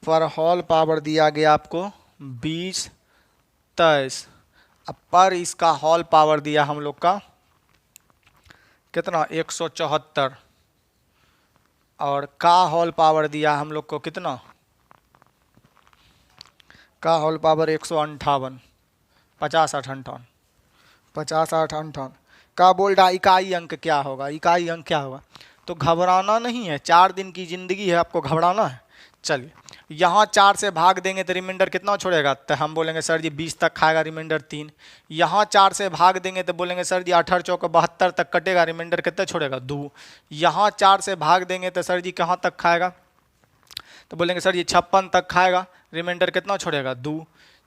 पर होल पावर दिया गया आपको 20 23, अब पर इसका होल पावर दिया हम लोग का कितना 174, और का होल पावर दिया हम लोग को कितना, का होल पावर 158, 50 8 58, 50 8 58 का बोल रहा इकाई अंक क्या होगा, इकाई अंक क्या होगा। तो घबराना नहीं है, 4 दिन की जिंदगी है, आपको घबराना है। चलिए यहाँ 4 से भाग देंगे तो रिमाइंडर कितना छोड़ेगा, तो हम बोलेंगे सर जी 20 तक खाएगा, रिमाइंडर 3। यहाँ 4 से भाग देंगे तो बोलेंगे सर जी 18 चौक 72 तक कटेगा, रिमाइंडर कितना छोड़ेगा 2। यहाँ 4 से भाग देंगे तो सर जी कहाँ तक खाएगा, तो बोलेंगे सर जी 56 तक खाएगा, रिमाइंडर कितना छोड़ेगा 2।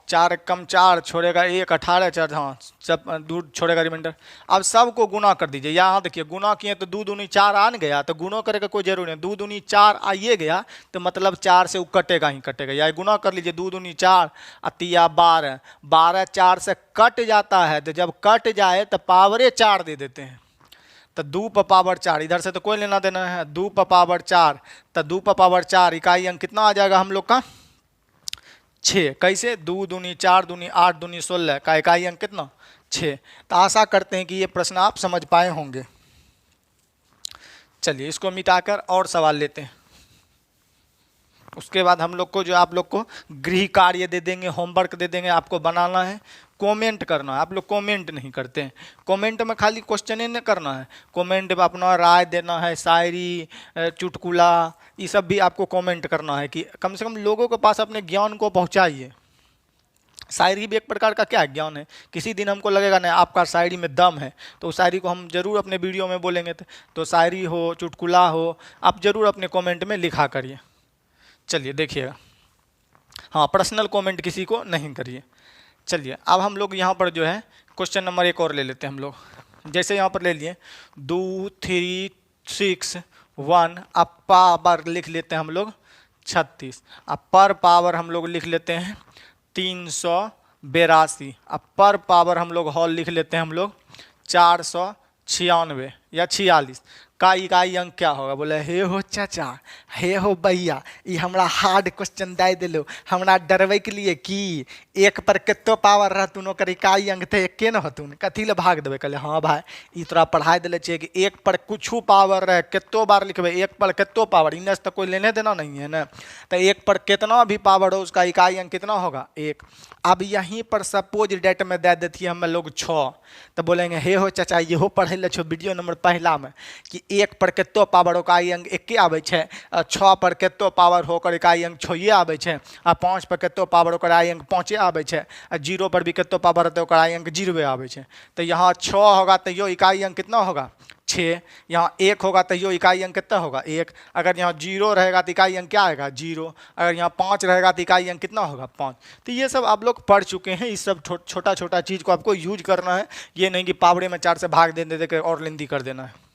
4 कम 4 छोड़ेगा 1, 18 4 हाँ सब 2 छोड़ेगा रिमाइंडर। अब सबको गुना कर दीजिए, यहाँ देखिए गुना किए तो 2 दूनी 4 आन गया, तो गुना करे का कोई जरूरी नहीं, 2 दूनी 4 आइए गया तो मतलब 4 से वो कटेगा ही कटेगा, या गुना कर लीजिए 2 दूनी 4 अतिया 12, 12 4 से कट जाता है, तो जब कट जाए तो पावरे 4 दे देते हैं, तो 2 पर पावर 4, इधर से तो कोई लेना देना है, 2 पर पावर 4, तो 2 पर पावर 4 इकाई अंक कितना आ जाएगा हम लोग का 6। कैसे 2 दूनी 4 दूनी 8 दूनी 16 का इकाई अंक कितना 6। तो आशा करते हैं कि ये प्रश्न आप समझ पाए होंगे। चलिए इसको मिटाकर और सवाल लेते हैं, उसके बाद हम लोग को जो आप लोग को गृह कार्य दे देंगे, होमवर्क दे देंगे, आपको बनाना है, कमेंट करना है। आप लोग कमेंट नहीं करते हैं, कमेंट में खाली क्वेश्चन ही नहीं करना है, कमेंट में अपना राय देना है, शायरी चुटकुला ये सब भी आपको कमेंट करना है, कि कम से कम लोगों के पास अपने ज्ञान को पहुंचाइए। शायरी भी एक प्रकार का क्या ज्ञान है, किसी दिन हमको लगेगा ना आपका शायरी में दम है, तो उस शायरी को हम जरूर अपने वीडियो में बोलेंगे। तो शायरी हो चुटकुला हो आप जरूर अपने कमेंट में लिखा करिए। चलिए देखिएगा, हाँ पर्सनल कमेंट किसी को नहीं करिए। चलिए अब हम लोग यहाँ पर जो है क्वेश्चन नंबर 1 और ले लेते हैं हम लोग। जैसे यहाँ पर ले लिए 2 3 6 1, अब पावर लिख लेते हैं हम लोग 36, अब पर पावर हम लोग लिख लेते हैं 382, अब पर पावर हम लोग हॉल लिख लेते हैं हम लोग 496 या 46 का इकाई अंक क्या होगा। बोले हे हो चाचा, हे हो भैया, ये हमरा हार्ड क्वेश्चन दे दिलो, हमरा डरवे के लिए कि 1 पर कितो पावर रहतुन ओकर इकाई अंक थे 1 न हतुन, कथी ले भाग देवे। कहले हाँ भाई ई तोरा पढ़ाई दिले छे कि 1 पर कुछ पावर रहे कितो बार लिखबे, 1 पर कितो पावर, इन्हें तो कोई लेने देना नहीं है ना, तो 1 पर कितना भी पावर हो उसका इकाई अंक कितना होगा 1। अब यहीं पर सपोज डेट में दे देती है हम लोग 6, तो बोलेंगे हे हो चाचा ये हो पढ़े ले छो वीडियो नंबर पहला में कि 1 पर कितो पावर इकाई अंक 1 आवे छे, 6 पर कितो पावर होकर इकाई अंक 6 आवे छे, 5 पर कितो पावर ओकर इकाई अंक 5 आवे छे, 0 पर भी कितो पावर रहते ओकर इकाई अंक 0 आवे छे। तो यहाँ 6 होगा तो यो इकाई अंक कितना होगा 6, यहाँ 1 होगा तो यो इकाई अंक कितना होगा 1, अगर यहाँ 0 रहेगा तो इकाई अंक क्या आएगा 0, अगर यहाँ 5 रहेगा तो इकाई अंक कितना होगा 5। तो ये सब आप लोग पढ़ चुके हैं, इस सब छोटा छोटा चीज़ को आपको यूज करना है, ये नहीं कि पावड़े में 4 से भाग दे के और लेंदी कर देना है।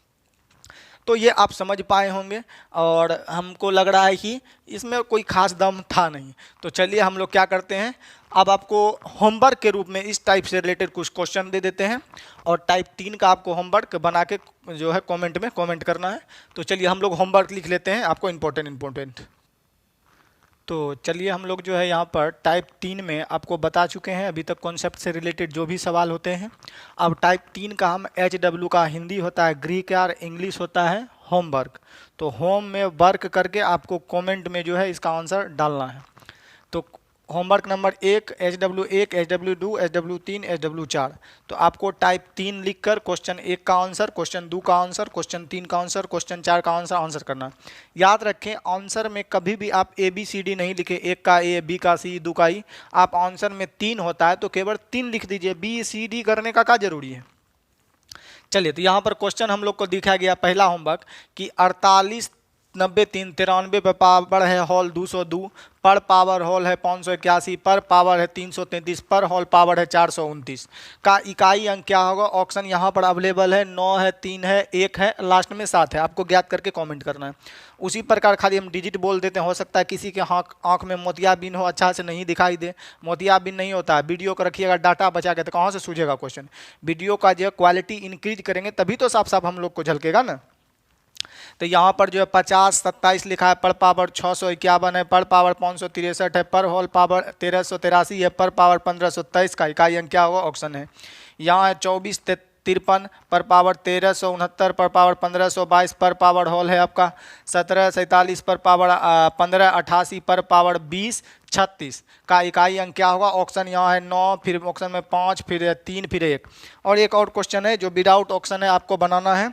तो ये आप समझ पाए होंगे और हमको लग रहा है कि इसमें कोई खास दम था नहीं। तो चलिए हम लोग क्या करते हैं, अब आपको होमवर्क के रूप में इस टाइप से रिलेटेड कुछ क्वेश्चन दे देते हैं और टाइप 3 का आपको होमवर्क बना के जो है कमेंट में कमेंट करना है। तो चलिए हम लोग होमवर्क लिख लेते हैं आपको इम्पोर्टेंट। तो चलिए हम लोग जो है यहाँ पर टाइप 3 में आपको बता चुके हैं अभी तक कॉन्सेप्ट से रिलेटेड जो भी सवाल होते हैं। अब टाइप 3 का हम HW का हिंदी होता है गृह कार्य, इंग्लिश होता है होमवर्क। तो होम में वर्क करके आपको कमेंट में जो है इसका आंसर डालना है। तो homework number 1 HW1 HW2 HW3 HW4। तो आपको टाइप 3 लिखकर क्वेश्चन 1 का आंसर, क्वेश्चन 2 का आंसर, क्वेश्चन 3 का आंसर, क्वेश्चन 4 का आंसर करना। याद रखें आंसर में कभी भी आप ABCD नहीं लिखे, 1 का A, B का C, 2 का E। आप आंसर में 3 होता है तो केवल 3 लिख दीजिए, BCD करने का क्या जरूरी है। चलिए तो यहाँ पर क्वेश्चन हम लोग को दिखाया गया पहला होमवर्क कि 48 90 3 93 पर पावर है होल 202, पर पावर होल है 581, पर पावर है 333, पर होल पावर है 429 का इकाई अंक क्या होगा। ऑप्शन यहाँ पर अवेलेबल है, 9 है, 3 है, 1 है, लास्ट में 7 है। आपको ज्ञात करके कमेंट करना है। उसी प्रकार खाली हम डिजिट बोल देते हैं, हो सकता है किसी के आँख में मोतियाबिंद हो, अच्छा से नहीं दिखाई दे। मोतियाबिंद नहीं होता है, वीडियो को रखिएगा डाटा बचा के, तो कहाँ से सूझेगा क्वेश्चन। वीडियो का जो क्वालिटी इंक्रीज करेंगे तभी तो साफ साफ हम लोग को झलकेगा ना। तो यहाँ पर जो है 50 27 लिखा है, पर पावर 651 है, पर पावर 563 है, पर होल पावर 1383 है, पर पावर 1523 का इकाई अंक क्या होगा। ऑप्शन है यहाँ है 24 53, पर पावर 1369, पर पावर 1522, पर पावर होल है आपका 1747, पर पावर 1588, पर पावर 2036 का इकाई अंक क्या होगा। ऑप्शन यहाँ है 9, फिर ऑप्शन में 5, फिर 3, फिर 1। और एक और क्वेश्चन है जो विदाउट ऑप्शन है, आपको बनाना है।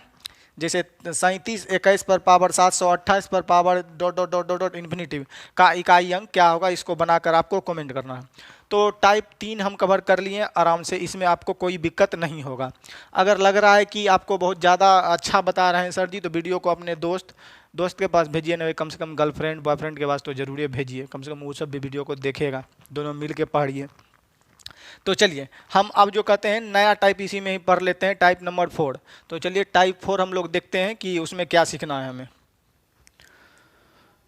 जैसे 37 21 पर पावर 728 पर power dot dot dot dot dot infinitive का इकाई अंक क्या होगा। इसको बनाकर आपको कमेंट करना है। तो टाइप 3 हम कवर कर लिए आराम से, इसमें आपको कोई दिक्कत नहीं होगा। अगर लग रहा है कि आपको बहुत ज़्यादा अच्छा बता रहे हैं सर जी, तो वीडियो को अपने दोस्त के पास भेजिए, नहीं कम से कम गर्लफ्रेंड बॉयफ्रेंड के पास तो जरूर भेजिए, कम से कम वो सब भी वीडियो को देखेगा, दोनों मिल के पढ़िए। तो चलिए हम अब जो कहते हैं नया टाइप इसी में ही पढ़ लेते हैं, टाइप नंबर 4। तो चलिए टाइप 4 हम लोग देखते हैं कि उसमें क्या सीखना है हमें।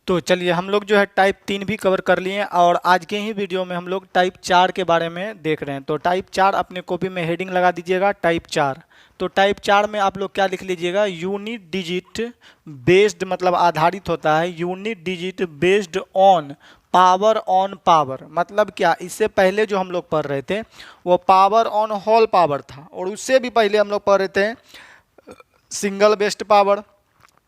तो चलिए हम लोग जो है टाइप 3 भी कवर कर लिए और आज के ही वीडियो में हम लोग टाइप 4 के बारे में देख रहे हैं। तो टाइप 4 अपने कॉपी में हेडिंग लगा दीजिएगा, टाइप 4। तो टाइप 4 में आप लोग क्या लिख लीजिएगा, यूनिट डिजिट बेस्ड, मतलब आधारित होता है unit digit based on power on power. मतलब क्या, इससे पहले जो हम लोग पढ़ रहे थे वो पावर ऑन होल पावर था, और उससे भी पहले हम लोग पढ़ रहे थे सिंगल बेस्ड पावर,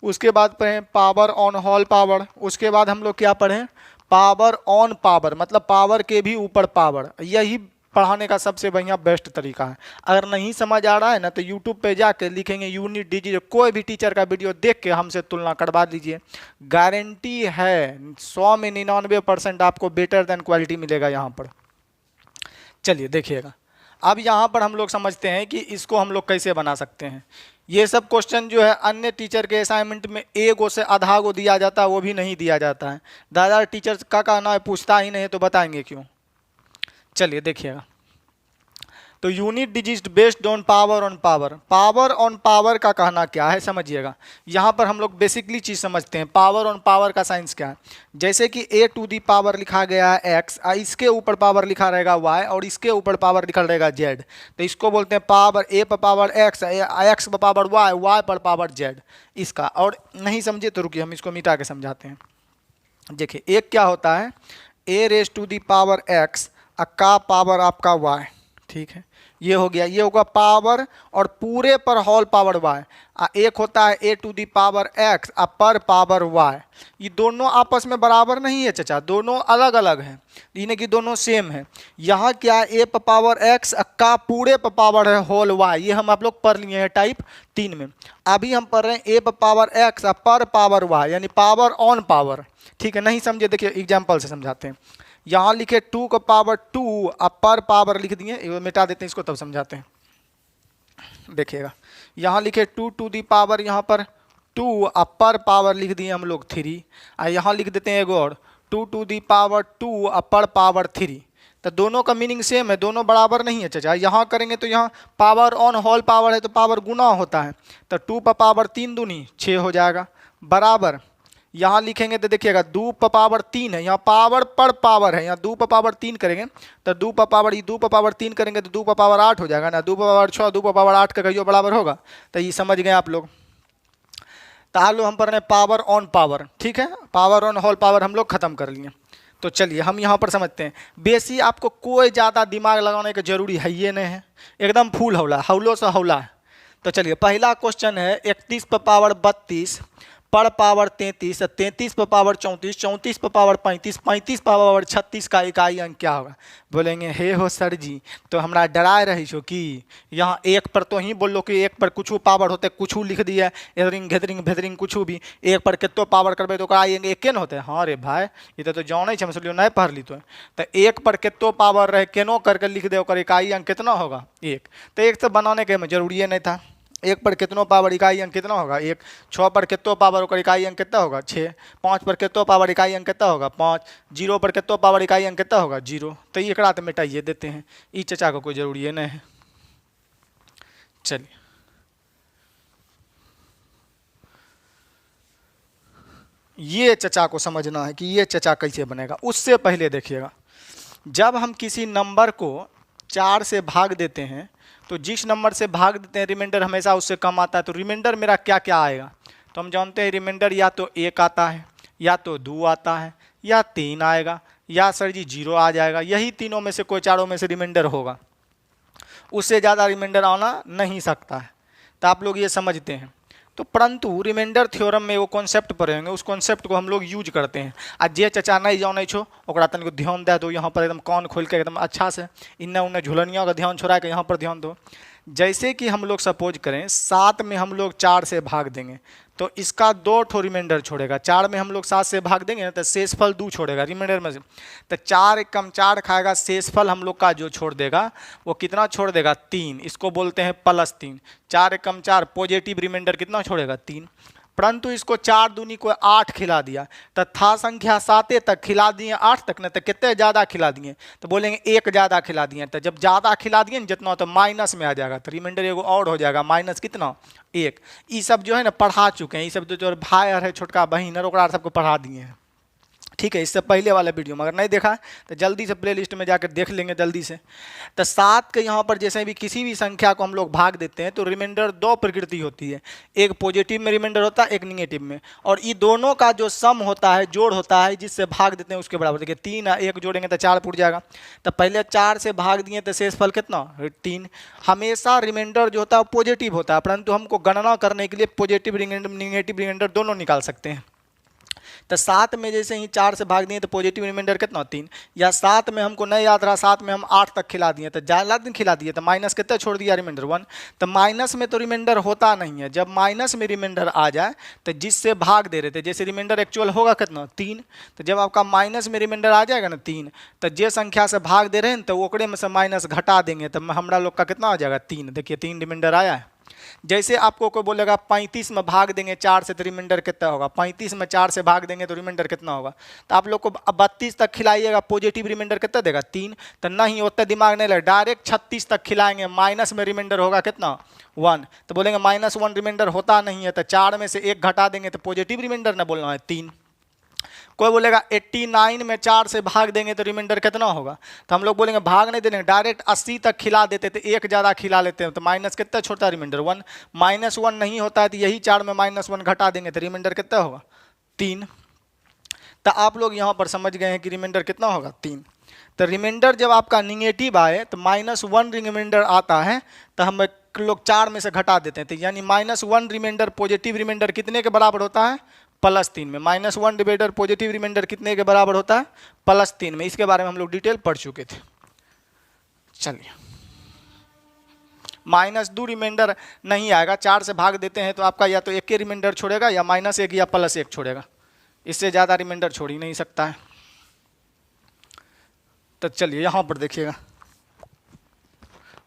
उसके बाद पढ़े पावर ऑन होल पावर, उसके बाद हम लोग क्या पढ़े, पावर ऑन पावर, मतलब पावर के भी ऊपर पावर। यही पढ़ाने का सबसे बढ़िया बेस्ट तरीका है। अगर नहीं समझ आ रहा है ना तो यूट्यूब पे जाके लिखेंगे यूनिट डिजिट, कोई भी टीचर का वीडियो देख के हमसे तुलना करवा लीजिए, गारंटी है 100 में 99% आपको बेटर देन क्वालिटी मिलेगा यहाँ पर। चलिए देखिएगा, अब यहाँ पर हम लोग समझते हैं कि इसको हम लोग कैसे बना सकते हैं। ये सब क्वेश्चन जो है अन्य टीचर के असाइनमेंट में एक से आधा को दिया जाता है, वो भी नहीं दिया जाता है। दादा टीचर का कहना है पूछता ही नहीं है, तो बताएंगे क्यों। चलिए देखिएगा, तो unit digit based on power on power. Power on power का कहना क्या है समझिएगा। यहाँ पर हम लोग बेसिकली चीज़ समझते हैं, पावर ऑन पावर का साइंस क्या है। जैसे कि a टू दी पावर लिखा गया है x, इसके ऊपर पावर लिखा रहेगा y, और इसके ऊपर पावर लिखा रहेगा z। तो इसको बोलते हैं पावर a पर पावर x, x पर पावर y, y पर पावर z इसका। और नहीं समझे तो रुकिए हम इसको मिटा के समझाते हैं। देखिए एक क्या होता है, a raise to the power x का पावर आपका y, ठीक है, ये हो गया, ये होगा पावर और पूरे पर होल पावर y। एक होता है a to the power x पर पावर y। ये दोनों आपस में बराबर नहीं है चचा, दोनों अलग अलग हैं, यानी कि दोनों सेम है। यहाँ क्या है, a पर पावर x का पूरे पर पावर है होल y। ये हम आप लोग पढ़ लिए हैं टाइप 3 में। अभी हम पढ़ रहे हैं a पर पावर x पर पावर y, यानी पावर ऑन पावर। ठीक है, नहीं समझे देखिए एग्जाम्पल से समझाते हैं। यहाँ लिखे 2 का पावर 2 पर पावर लिख दिए, मिटा देते हैं इसको तब समझाते हैं। देखिएगा यहाँ लिखे 2 टू दी पावर, यहाँ पर 2 पर पावर लिख दिए हम लोग 3। यहाँ लिख देते हैं एक और 2 टू दी पावर 2 पर पावर 3। तो दोनों का मीनिंग सेम है, दोनों बराबर नहीं है चचा। यहाँ करेंगे तो यहाँ पावर ऑन होल पावर है तो पावर गुना होता है, तो 2 पर पावर 3 दूनी 6 हो जाएगा, बराबर। यहाँ लिखेंगे तो देखिएगा 2 पर पावर 3 है, यहाँ पावर पर पावर है, यहाँ 2 पर पावर 3 करेंगे तो 2 पर पावर 3 करेंगे तो 2 पर पावर 8 हो जाएगा ना, 2 पर पावर 6 2 पर पावर 8 का कहियो बराबर होगा। तो ये समझ गए आप लोग। तो आलो हम पढ़ रहे हैं पावर ऑन पावर, ठीक है, पावर ऑन होल पावर हम लोग खत्म कर लिए। तो चलिए हम यहाँ पर समझते हैं, बेसी आपको कोई ज़्यादा दिमाग लगाने की जरूरी है ये नहीं है, एकदम फुल हौला, हौलो से हौला है। तो चलिए पहला क्वेश्चन है 31 पर पावर 32 पर पावर 33, 33 पर पावर 34, 34 पर पावर 35, 35 पर पावर 36 का इकाई अंक क्या होगा? बोलेंगे हे हो सर जी, तो हमरा डराए रही छो कि यहाँ एक पर तो ही बोलो कि एक पर कुछ पावर होते, कुछ लिख दिया एदरिंग घेदरिंग भेदरिंग कुछ भी, एक पर कितो पावर करबे तो ओकरा एके न होते। हाँ रे भाई, ये तो जाने छे, समझलियो नहीं पढ़ ली तो एक पर कितो पावर रहे केनो करके लिख दे, ओकर इकाई अंक कितना होगा? एक। तो एक तो बनाने के जरूरी नहीं था। एक पर कितनो पावर इकाई अंक कितना होगा? एक। 6 पर कितो पावर ओकर इकाई अंक कितना होगा? 6। 5 पर कितो पावर इकाई अंक कितना होगा? 5। 0 पर कितो पावर इकाई अंक कितना होगा? 0। तो ये एकरा तो मिटाइए देते हैं, ई चचा को कोई जरूरी नहीं है। चलिए, ये चचा को समझना है कि ये चचा कैसे बनेगा। उससे पहले देखिएगा, जब हम किसी नंबर को 4 से भाग देते हैं तो जिस नंबर से भाग देते हैं रिमाइंडर हमेशा उससे कम आता है। तो रिमाइंडर मेरा क्या क्या आएगा? तो हम जानते हैं रिमाइंडर या तो 1 आता है, या तो 2 आता है, या 3 आएगा, या सर जी 0 आ जाएगा। यही तीनों में से कोई चारों में से रिमाइंडर होगा, उससे ज़्यादा रिमाइंडर आना नहीं सकता है। तो आप लोग ये समझते हैं। तो परंतु रिमाइंडर थ्योरम में वो कॉन्सेप्ट पढ़ेंगे, उस कॉन्सेप्ट को हम लोग यूज करते हैं। आ जे चचा नहीं जाने छो ओकरा तनिक ध्यान दे दो, यहाँ पर एकदम कान खोल के एकदम अच्छा से, इन्ने उन्ने झुलनिया का ध्यान छोड़ा के यहाँ पर ध्यान दो। जैसे कि हम लोग सपोज करें 7 में हम लोग 4 से भाग देंगे तो इसका 2 ठो रिमाइंडर छोड़ेगा। 4 में हम लोग 7 से भाग देंगे ना तो शेषफल 2 छोड़ेगा रिमाइंडर में से। तो 4 एक कम 4 खाएगा, शेषफल हम लोग का जो छोड़ देगा वो कितना छोड़ देगा? 3। इसको बोलते हैं +3। 4 एक कम 4 पॉजिटिव रिमाइंडर कितना छोड़ेगा? 3। परंतु इसको 4 दूनी को 8 खिला दिया तो था संख्या 7 तक खिला दिए 8 तक न, तो कितने ज़्यादा खिला दिए? तो बोलेंगे 1 ज़्यादा खिला दिए। तो जब ज़्यादा खिला दिए जितना तो माइनस में आ जाएगा, तो रिमाइंडर एगो और हो जाएगा माइनस कितना? 1। ये सब जो है ना पढ़ा चुके हैं, ये सब जो भाई है छोटका बहन है ओकरा सबको पढ़ा दिए हैं। ठीक है, इससे पहले वाला वीडियो में अगर नहीं देखा है तो जल्दी से प्लेलिस्ट में जाकर देख लेंगे जल्दी से। तो 7 के यहाँ पर जैसे भी किसी भी संख्या को हम लोग भाग देते हैं तो रिमाइंडर 2 प्रकृति होती है, एक पॉजिटिव में रिमाइंडर होता है, एक निगेटिव में। और ये दोनों का जो सम होता है, जोड़ होता है, जिससे भाग देते हैं उसके बराबर। देखिए 3 है, 1 जोड़ेंगे तो 4 पूर जाएगा। तो पहले 4 से भाग दिए तो शेषफल कितना? 3। हमेशा रिमाइंडर जो होता है पॉजिटिव होता है, परंतु हमको गणना करने के लिए पॉजिटिव निगेटिव रिमाइंडर दोनों निकाल सकते हैं। तो 7 में जैसे ही 4 से भाग दिए तो पॉजिटिव रिमाइंडर कितना? 3। या 7 में हमको नहीं याद रहा, 7 में हम 8 तक खिला दिए तो ज़्यादा दिन खिला दिए तो माइनस कितना छोड़ दिया? रिमाइंडर 1। तो माइनस में तो रिमाइंडर होता नहीं है। जब माइनस में रिमाइंडर आ जाए तो जिससे भाग दे रहे थे, जैसे रिमाइंडर एक्चुअल होगा कितना? 3। तो जब आपका माइनस में रिमाइंडर आ जाएगा ना 3, तो जे संख्या से भाग दे रहे हैं तो ओकरे में से माइनस घटा देंगे तो हमारा लोग का कितना आ जाएगा? 3। देखिए 3 रिमाइंडर आया है। जैसे आपको कोई बोलेगा 35 में भाग देंगे 4 से तो रिमाइंडर कितना होगा? 35 में 4 से भाग देंगे तो रिमाइंडर कितना होगा? तो आप लोग को 32 तक खिलाइएगा, पॉजिटिव रिमाइंडर कितना देगा? 3। तो नहीं उतना दिमाग नहीं लगे, डायरेक्ट 36 तक खिलाएंगे, माइनस में रिमाइंडर होगा कितना? 1। तो बोलेंगे -1 रिमाइंडर होता नहीं है, तो 4 में से 1 घटा देंगे तो पॉजिटिव रिमाइंडर ना बोलना है 3। कोई बोलेगा 89 में 4 से भाग देंगे तो रिमाइंडर कितना होगा? तो हम लोग बोलेंगे भाग नहीं देंगे, डायरेक्ट 80 तक खिला देते थे, 1 ज़्यादा खिला लेते हैं तो माइनस कितना छोड़ता है रिमाइंडर? 1। -1 नहीं होता है तो यही 4 में -1 घटा देंगे तो रिमाइंडर कितना होगा? 3। तो आप लोग यहाँ पर समझ गए हैं कि रिमाइंडर कितना होगा? 3। तो रिमाइंडर जब आपका निगेटिव आए तो -1 रिमाइंडर आता है तो हम लोग 4 में से घटा देते हैं। तो यानी -1 रिमाइंडर पॉजिटिव रिमाइंडर कितने के बराबर होता है? +3 में। -1 रिमाइंडर पॉजिटिव रिमाइंडर कितने के बराबर होता है? +3 में। इसके बारे में हम लोग डिटेल पढ़ चुके थे। चलिए, -2 रिमाइंडर नहीं आएगा, 4 से भाग देते हैं तो आपका या तो 1 के रिमाइंडर छोड़ेगा या -1 या +1 छोड़ेगा, इससे ज़्यादा रिमाइंडर छोड़ ही नहीं सकता है। तो चलिए यहाँ पर देखिएगा,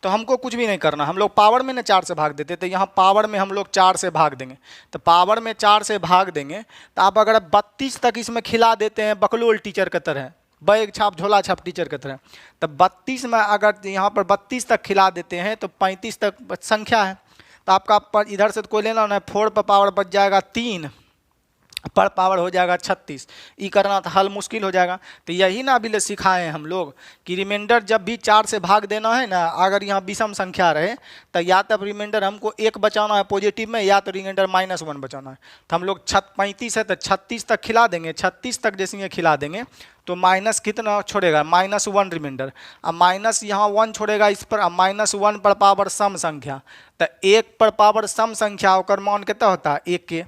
तो हमको कुछ भी नहीं करना, हम लोग पावर में ना 4 से भाग देते तो यहाँ पावर में हम लोग 4 से भाग देंगे। तो पावर में 4 से भाग देंगे तो आप अगर 32 तक इसमें खिला देते हैं बकलोल टीचर की तरह, बैग छाप झोला छाप टीचर की तरह, तो 32 में अगर यहाँ पर 32 तक खिला देते हैं तो 35 तक संख्या है। तो आपका पर इधर से तो कोई लेना ना, 4 पर पावर बच जाएगा 3, पर पावर हो जाएगा 36। ये करना तो हल मुश्किल हो जाएगा। तो यही ना अभी सिखाए हैं हम लोग कि रिमाइंडर जब भी 4 से भाग देना है ना, अगर यहाँ विषम संख्या रहे तो या तब रिमाइंडर हमको 1 बचाना है पॉजिटिव में, या तो रिमाइंडर -1 बचाना है। तो हम लोग 35 है तो 36 तक खिला देंगे, 36 तक जैसे ये खिला देंगे तो माइनस कितना छोड़ेगा? -1 रिमाइंडर। अब माइनस यहाँ 1 छोड़ेगा इस पर, अब -1 पर पावर सम संख्या, तो 1 पर पावर सम संख्या होकर मान कितना होता है? 1 के।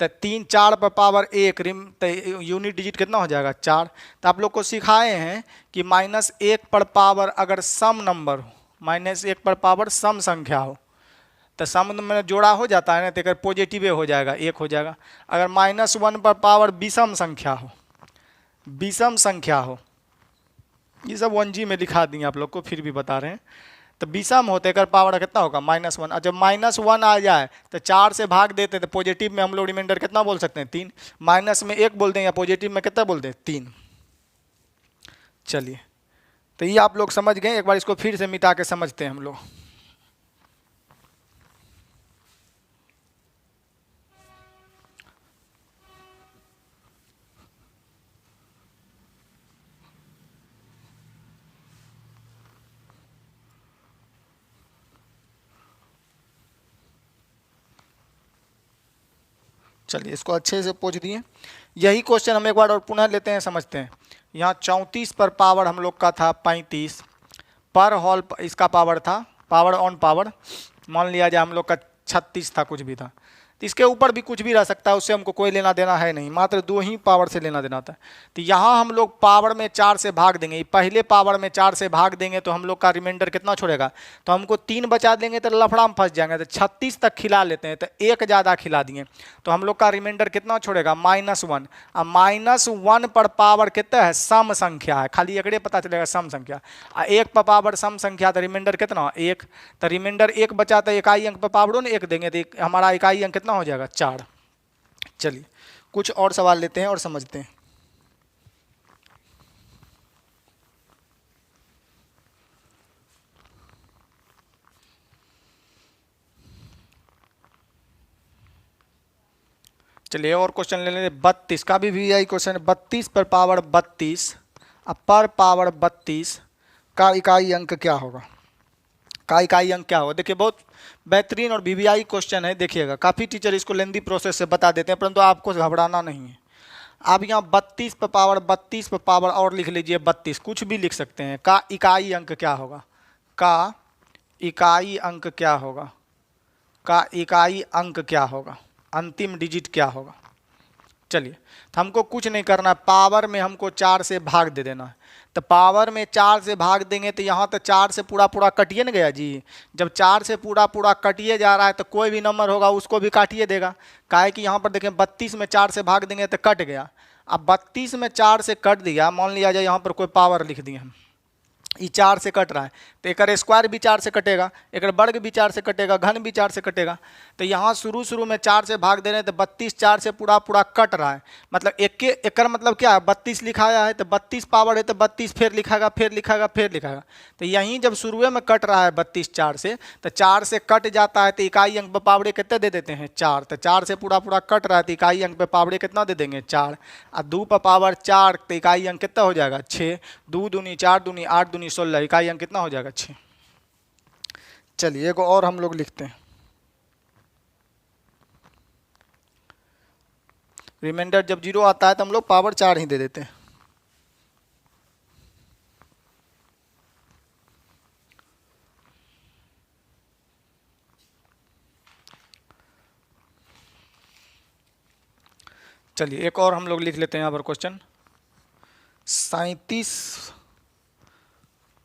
तो 3 4 पर पावर 1 तो यूनिट डिजिट कितना हो जाएगा 4। तो आप लोग को सिखाए हैं कि -1 पर पावर अगर सम नंबर हो, -1 पर पावर सम संख्या हो तो सम में जोड़ा हो जाता है ना, तो अगर पॉजिटिव हो जाएगा 1 हो जाएगा। अगर -1 पर पावर विषम संख्या हो, विषम संख्या हो, ये सब 1G में दिखा दिए आप लोग को, फिर भी बता रहे हैं। तो विषम होते कर पावर कितना होगा -1। और जब -1 आ जाए तो 4 से भाग देते तो पॉजिटिव में हम लोग रिमाइंडर कितना बोल सकते हैं 3, माइनस में 1 बोलते हैं या पॉजिटिव में कितना बोलते हैं 3। चलिए, तो ये आप लोग समझ गए। एक बार इसको फिर से मिटा के समझते हैं हम लोग। चलिए, इसको अच्छे से पूछ दिए। यही क्वेश्चन हम एक बार और पुनः लेते हैं, समझते हैं। यहाँ 34 पर पावर हम लोग का था 35 पर होल, इसका पावर था पावर ऑन पावर, मान लिया जाए हम लोग का 36 था, कुछ भी था। तो इसके ऊपर भी कुछ भी रह सकता है, उससे हमको कोई लेना देना है नहीं, मात्र 2 ही पावर से लेना देना था। तो यहाँ हम लोग पावर में 4 से भाग देंगे, पहले पावर में 4 से भाग देंगे तो हम लोग का रिमाइंडर कितना छोड़ेगा, तो हमको 3 बचा देंगे तो लफड़ा में फंस जाएंगे। तो 36 तक खिला लेते हैं, तो 1 ज़्यादा खिला दिए तो हम लोग का रिमाइंडर कितना छोड़ेगा -1। अब -1 पर पावर कितना है, सम संख्या है, खाली एकड़े पता चलेगा सम संख्या। 1 पर पावर सम संख्या, तो रिमाइंडर कितना 1। तो रिमाइंडर 1 बचा, तो इकाई अंक पर पावरों ने 1 देंगे, तो हमारा इकाई अंक कितना हो जाएगा 4। चलिए, कुछ और सवाल लेते हैं और समझते हैं। चलिए, और क्वेश्चन ले लेते। 32 का भी यही क्वेश्चन है। 32 पर पावर 32 अब पर पावर 32 का इकाई अंक क्या होगा, का इकाई अंक क्या होगा। देखिए, बहुत बेहतरीन और वीवीआई क्वेश्चन है। देखिएगा, काफ़ी टीचर इसको लेंदी प्रोसेस से बता देते हैं, परंतु आपको घबराना नहीं है। आप यहाँ 32 पर पावर और लिख लीजिए 32, कुछ भी लिख सकते हैं। का इकाई अंक क्या होगा, का इकाई अंक क्या होगा, का इकाई अंक क्या होगा, अंतिम डिजिट क्या होगा। चलिए, तो हमको कुछ नहीं करना, पावर में हमको 4 से भाग दे देना है। तो पावर में 4 से भाग देंगे तो यहाँ तो 4 से पूरा पूरा कटिए न गया जी। जब 4 से पूरा पूरा कटिए जा रहा है तो कोई भी नंबर होगा उसको भी काटिए देगा। काहे कि यहाँ पर देखें 32 में 4 से भाग देंगे तो कट गया। अब 32 में 4 से कट दिया, मान लिया जाए यहाँ पर कोई पावर लिख दिए हम, ये 4 से कट रहा है, तो एक स्क्वायर भी 4 से कटेगा, एक वर्ग भी 4 से कटेगा, घन भी 4 से कटेगा। तो यहाँ शुरू में 4 से भाग दे रहे हैं तो 32 4 से पूरा पूरा कट रहा है। मतलब एक मतलब क्या है, 32 लिखाया है तो 32 पावर है तो 32 फिर लिखागा, फिर लिखागा, फिर लिखागा। तो यहीं जब शुरू में कट रहा है 32 4 से, तो 4 से कट जाता है तो इकाई अंक पर पावड़े कितने दे देते हैं 4। तो 4 से पूरा पूरा कट रहा है तो इकाई अंक पर पावड़े कितना दे देंगे 4। और 2 पर पावर 4 तो इकाई अंक कितना हो जाएगा 6। 2 दूनी 4 दूनी 8 दूनी 16, इकाई अंक कितना हो जाएगा 6। चलिए, एक और हम लोग लिखते हैं। रिमाइंडर जब 0 आता है तो हम लोग पावर 4 ही दे देते हैं। चलिए, एक और हम लोग लिख लेते हैं यहाँ पर क्वेश्चन। 37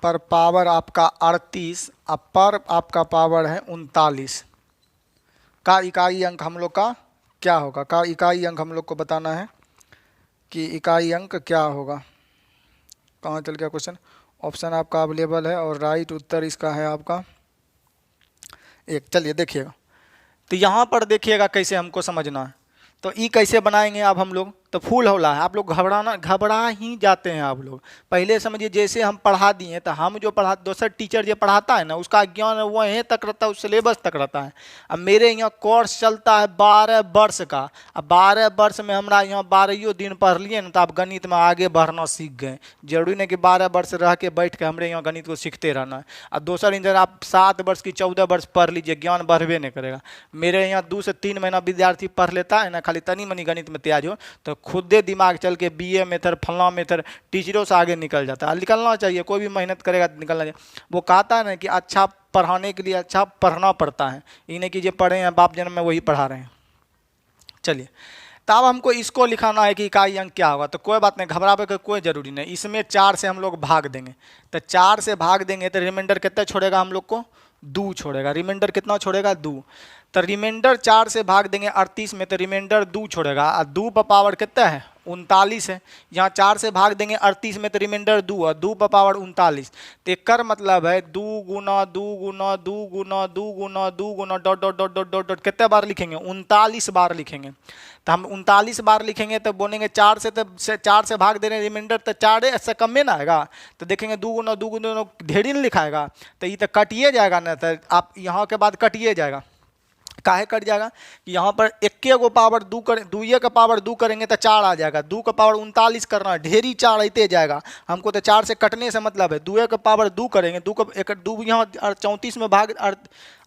पर पावर आपका 38 अब पर आपका पावर है 39 का इकाई अंक हम लोग का क्या होगा। का इकाई अंक हम लोग को बताना है कि इकाई अंक क्या होगा। कहाँ चल गया क्वेश्चन। ऑप्शन आपका अवेलेबल है और राइट उत्तर इसका है आपका 1। चलिए देखिएगा, तो यहाँ पर देखिएगा कैसे हमको समझना है। तो ई कैसे बनाएंगे अब हम लोग, तो फुल होला है। आप लोग घबरा ही जाते हैं आप लोग। पहले समझिए जैसे हम पढ़ा दिए, तो हम जो पढ़ा, दूसरा टीचर जो पढ़ाता है ना उसका ज्ञान वहीं तक रहता है, उस सिलेबस तक रहता है। अब मेरे यहाँ कोर्स चलता है 12 वर्ष का। अब 12 वर्ष में हमारा यहाँ 12 दिन पढ़ लिए ना, तो आप गणित में आगे बढ़ना सीख गए। जरूरी नहीं कि 12 वर्ष रह के बैठ के हमारे यहाँ गणित को सीखते रहना है। और दूसरा इंजन आप 7 वर्ष की 14 वर्ष पढ़ लीजिए, ज्ञान बढ़वे नहीं करेगा। मेरे यहाँ 2 से 3 महीना विद्यार्थी पढ़ लेता है ना, खाली तनी मनी गणित में तेज हो तो खुद दिमाग चल के BA मेथड फलना मेथड टीचरों से आगे निकल जाता है। निकलना चाहिए, कोई भी मेहनत करेगा तो निकलना चाहिए। वो कहता है ना कि अच्छा पढ़ाने के लिए अच्छा पढ़ना पड़ता है, ये नहीं कि जो पढ़े हैं बाप जन्म में वही पढ़ा रहे हैं। चलिए, तो अब हमको इसको लिखाना है कि इकाई अंक क्या होगा। तो कोई बात नहीं, घबराने का कोई ज़रूरी नहीं। इसमें 4 से हम लोग भाग देंगे, तो 4 से भाग देंगे तो रिमाइंडर कितना छोड़ेगा हम लोग को, 2 छोड़ेगा। रिमाइंडर कितना छोड़ेगा, 2। तो रिमाइंडर 4 से भाग देंगे 38 में, तो रिमाइंडर 2 छोड़ेगा। और 2 पर पावर कितना है, 39 है। यहाँ 4 से भाग देंगे 38 में, तो रिमाइंडर 2 और 2 पर पावर 39। तो एकर मतलब है 2 गुना 2 गुना 2 गुना 2 गुना 2 गुना dot dot dot dot dot dot कितने बार लिखेंगे, 39 बार लिखेंगे। तो हम 39 बार लिखेंगे तो बोलेंगे 4 से, तो 4 से भाग दे रहे रिमाइंडर, तो 4 से कम में ना आएगा। तो देखेंगे 2 गुना 2 गुना ढेरी नहीं लिखाएगा, तो ये तो कटिए जाएगा ना। तो आप यहाँ के बाद कटिए जाएगा, काहे कट जाएगा कि यहाँ पर 1 को पावर 2 कर 2 का पावर 2 करेंगे तो 4 आ जाएगा। 2 का पावर 39 करना है, ढेरी 4 आते जाएगा। हमको तो 4 से कटने से मतलब है। 2 का पावर 2 करेंगे, 2 का 2 यहाँ 34 में भाग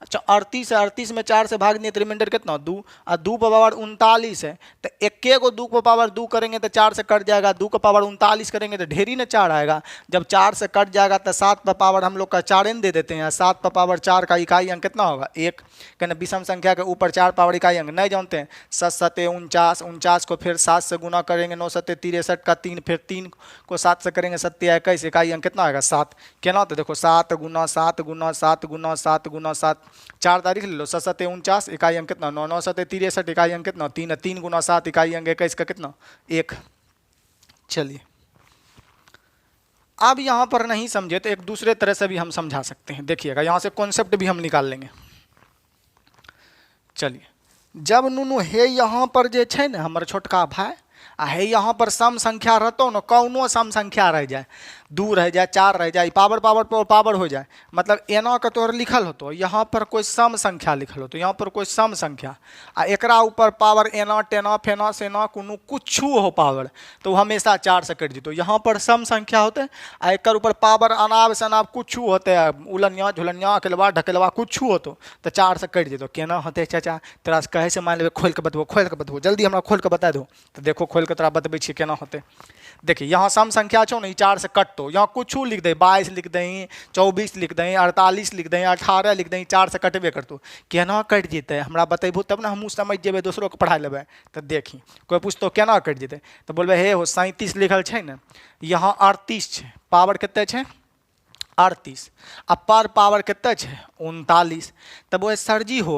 38 में 4 से भाग दिए तो रिमाइंडर कितना, 2 और 2 पर पावर 39 है। तो 1 को 2 को पावर 2 करेंगे तो 4 से कट जाएगा। 2 का पावर 39 करेंगे तो ढेरी ने 4 आएगा। जब 4 से कट जाएगा तो 7 पर पावर हम लोग का 4 दे देते हैं। 7 पर पावर 4 का इकाई अंक कितना होगा, 1। कहना विषम संख्या के ऊपर 4 पावर इकाई अंक नहीं जानते हैं। 7 7 49, 49 को फिर 7 से गुना करेंगे, 9 7 63 का 3, फिर 3 को 7 से करेंगे 7 21, इकाई अंक कितना आएगा, 7। क्या तो देखो 7 गुना 7 गुना 7 गुना 7 गुना 7, 4 तारीख ले लो। 7 7 49, इकाई अंक कितना, 9 9 7 63, इकाई अंक कितना, 3। 3 गुना 7, इकाई अंक 21 का कितना, 1। चलिए, अब यहाँ पर नहीं समझे तो एक दूसरे तरह से भी हम समझा सकते हैं। देखिएगा, यहाँ से कॉन्सेप्ट भी हम निकाल लेंगे। चलिए, जब नुनू हे यहाँ पर जे छै ने हमर छोटका भाई, आ हे यहाँ पर सम संख्या रहतो न, कौनो सम संख्या रह जाए, 2 रह जाए, 4 रह जाए, पावर पावर पावर हो जाए, मतलब एना के तोहर लिखल होतो, यहाँ पर कोई सम संख्या लिखल होतो, यहाँ पर कोई सम संख्या, आ एकरा ऊपर पावर एना टेना फेना सेना कोनो कुछ हो पावर, तो हमेशा 4 से कट जीतो। यहाँ पर सम संख्या होते, आ एकर ऊपर पावर अनाब शनाब कुछ होते, उलनिया झुलनिया अकेलवा ढकेलवा कुछ होतो, तो 4 से कट जीतो। केना होते चाचा, तोरा से कहे से मान लेबे, खोल के बतबो, जल्दी हमरा खोल के बता दो। तो देखो खोल के तोरा बतबे छी केना होते। देखिए, यहाँ सम संख्या छो ना, 4 से कट, तो यहाँ कुछ लिख दे, 22 लिख दें, 24 लिख दें, 48 लिख दें, 18 लिख दें, 4 से कटबे करतो। केना कट जेते हमरा बतेबू तब ना हमहूँ समझ जेबे, दोसरों के पढ़ा लेबै। तो देखी कोई पूछतो केना कट जेते, तो बोलबे हे हो 37 लिखल छै ने, यहाँ 38 छै, पावर कते छै 38, आ पर पावर कते छै 39। तब वो सरजी हो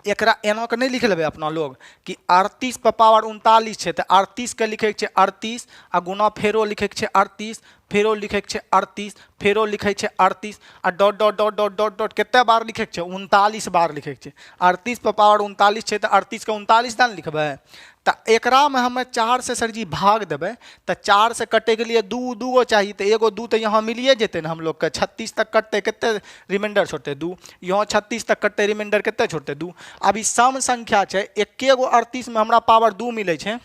एकरा एना के नहीं लिख लेबै अपना लोग कि 38 पर पावर 39 छै, तो 38 के लिखे छै 38, आ गुना फेरो लिखे छै 38, फेरो लिखे छै 38, फेरो लिखे छै 38, आ dot dot dot dot dot dot कते बार लिखे छै 39 बार लिखे छै। 38 पर पावर 39 छै, तो 38 के 39 दान लिखबै। तो एकरा में हमें 4 से सरजी भाग देवे, तो 4 से कटे के लिए 2 2 गो चाहिए, तो एगो 2 तो यहाँ मिलिए जेते ना हम लोग के। 36 तक कटते कितने रिमाइंडर छोड़ते 2, यहाँ 36 तक कटते रिमाइंडर कितने छोड़ते 2। अब सम संख्या है, 1 गो 38 में हमरा पावर 2 मिले छै।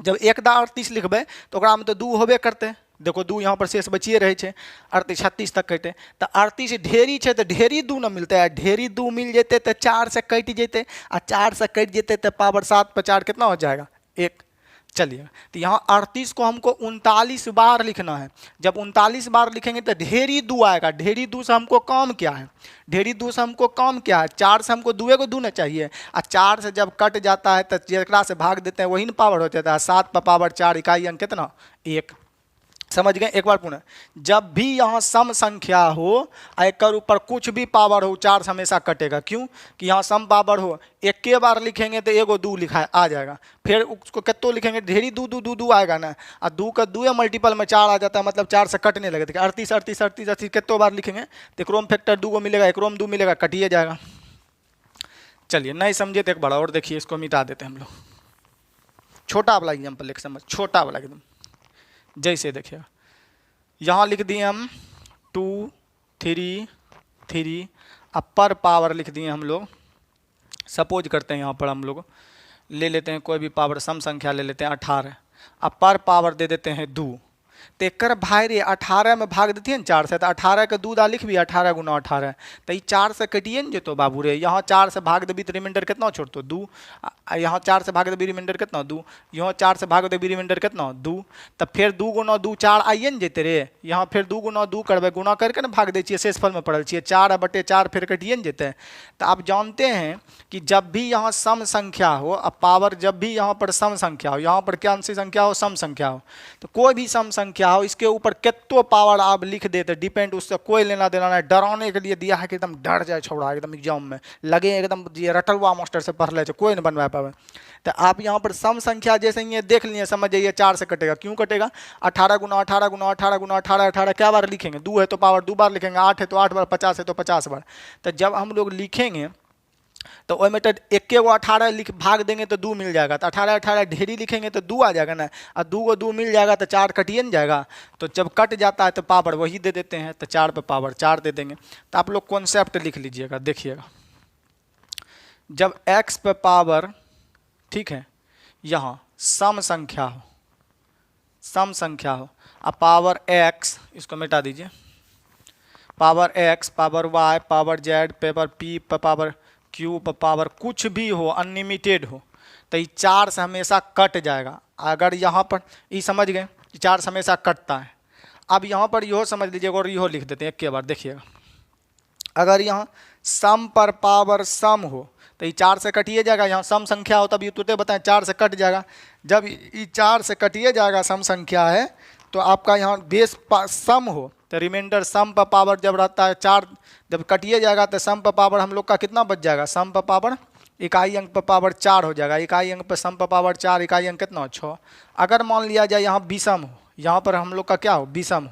जब 1 दा 38 लिखबे तो ओकरा में तो 2 होबे करते। देखो 2 यहाँ पर शेष बचिए रहे छे, 38 36 तक कटे, तो 38 ढेरी है, तो ढेरी 2 न मिलते है, ढेरी 2 मिल जेते तो 4 से कट जेते, और 4 से कट जेते तो पावर 7 पर 4 कितना हो जाएगा, 1। चलिए, तो यहाँ 38 को हमको 39 बार लिखना है। जब 39 बार लिखेंगे तो ढेरी 2 आएगा। ढेरी 2 से हमको काम क्या है, ढेरी 2 से हमको काम क्या है, 4 से हमको 2 को 2 ना चाहिए, और 4 से जब कट जाता है तो जरा से भाग देते हैं वही ना पावर हो जाता है। 7 पर पावर 4, इकाई अंक कितना, 1। समझ गए, एक बार पुनः, जब भी यहाँ सम संख्या हो, एकर ऊपर कुछ भी पावर हो, 4 से हमेशा कटेगा। क्यों कि यहाँ सम पावर हो, 1 बार लिखेंगे तो एगो 2 लिखा आ जाएगा, फिर उसको कितो लिखेंगे ढेरी 2 2 2 2 आएगा ना, और 2 का 2 मल्टीपल में 4 आ जाता है, मतलब 4 से कटने लगे। 38 38 38 38 कितो बार लिखेंगे तो एक रोम फैक्टर 2 को मिलेगा, एक रोम 2 मिलेगा, कटिए जाएगा। चलिए, नहीं समझे तो एक बड़ा और देखिए, इसको मिटा देते हैं हम लोग। छोटा वाला एग्जाम्पल एक समझ, छोटा वाला एकदम, जैसे देखिएगा, यहाँ लिख दिए हम 2 3 3, अब पर पावर लिख दिए हम लोग। सपोज करते हैं यहाँ पर हम लोग ले लेते हैं कोई भी पावर, सम संख्या ले लेते हैं 18, अब पर पावर दे देते हैं 2। तो एकर भाई रे 18 में भाग देती है 4 से, तो 18 के 2 दा लिख भी 18 गुना 18, तो ये 4 से कटिए न जेतो बाबू रे। यहाँ 4 से भाग देवी तो रिमाइंडर कितना छोड़तो 2, यहाँ 4 से भाग देवी रिमाइंडर कितना 2, यहाँ 4 से भाग देवी रिमाइंडर कितना 2, तब फिर 2 गुना 2 4 आइए न जेते रे। यहाँ फिर 2 गुना 2 करबे, गुना करके ना भाग दे छिए, शेषफल में पढ़ल छिए 4/4 फिर कटिए न जेते। तो आप जानते हैं कि जब भी यहाँ सम संख्या हो, अब पावर जब भी यहाँ पर सम संख्या हो, यहाँ पर क्या अंश संख्या हो, सम संख्या हो, तो कोई भी सम संख्या हो इसके ऊपर कितो पावर आप लिख देते, डिपेंड उससे कोई लेना देना नहीं। डराने के लिए दिया है कि एकदम डर जाए छोड़ा, एकदम एग्जाम में लगे एकदम ये रटलवा मास्टर से पढ़ ले कोई नहीं बनवा पावे। तो आप यहाँ पर सम संख्या जैसे ये देख लिए, समझ जाइए 4 से कटेगा। क्यों कटेगा? 18 गुना 18 गुना 18 गुना 18 18 क्या बार लिखेंगे? 2 है तो पावर 2 बार लिखेंगे, 8 है तो 8 बार, 50 है तो 50 बार। तो जब हम लोग लिखेंगे तो वही तो एक को 18 लिख भाग देंगे तो 2 मिल जाएगा, तो 18 18 ढेरी लिखेंगे तो 2 आ जाएगा ना, और 2 को 2 मिल जाएगा तो 4 कटिए न जाएगा। तो जब कट जाता है तो पावर वही दे देते हैं, तो 4 पे पावर 4 दे देंगे। तो आप लोग कॉन्सेप्ट लिख लीजिएगा, देखिएगा जब x पे पावर, ठीक है, यहाँ सम संख्या हो, सम संख्या हो, अब पावर x, इसको मिटा दीजिए, power x, power y, power z, power p, power q, power कुछ भी हो, अनलिमिटेड हो, तो ये 4 से हमेशा कट जाएगा। अगर यहाँ पर ये समझ गए कि 4 से हमेशा कटता है। अब यहाँ पर यहो समझ लीजिएगा और यहो लिख देते हैं एक के बार, देखिएगा अगर यहाँ सम पर पावर सम हो तो ये 4 से कटिए जाएगा। यहाँ सम संख्या हो तब ये तुरंत बताएं 4 से कट जाएगा। जब ये 4 से कटिए जाएगा, सम संख्या है, तो आपका यहाँ बेस सम हो तो रिमाइंडर सम पर पावर जब रहता है 4, जब कटिए जाएगा तो सम पर पावर हम लोग का कितना बच जाएगा? सम पर पावर इकाई अंक पर पावर 4 हो जाएगा। इकाई अंक पर सम पर पावर 4, इकाई अंक कितना 6। अगर मान लिया जाए यहाँ विषम हो, यहाँ पर हम लोग का क्या हो? विषम हो,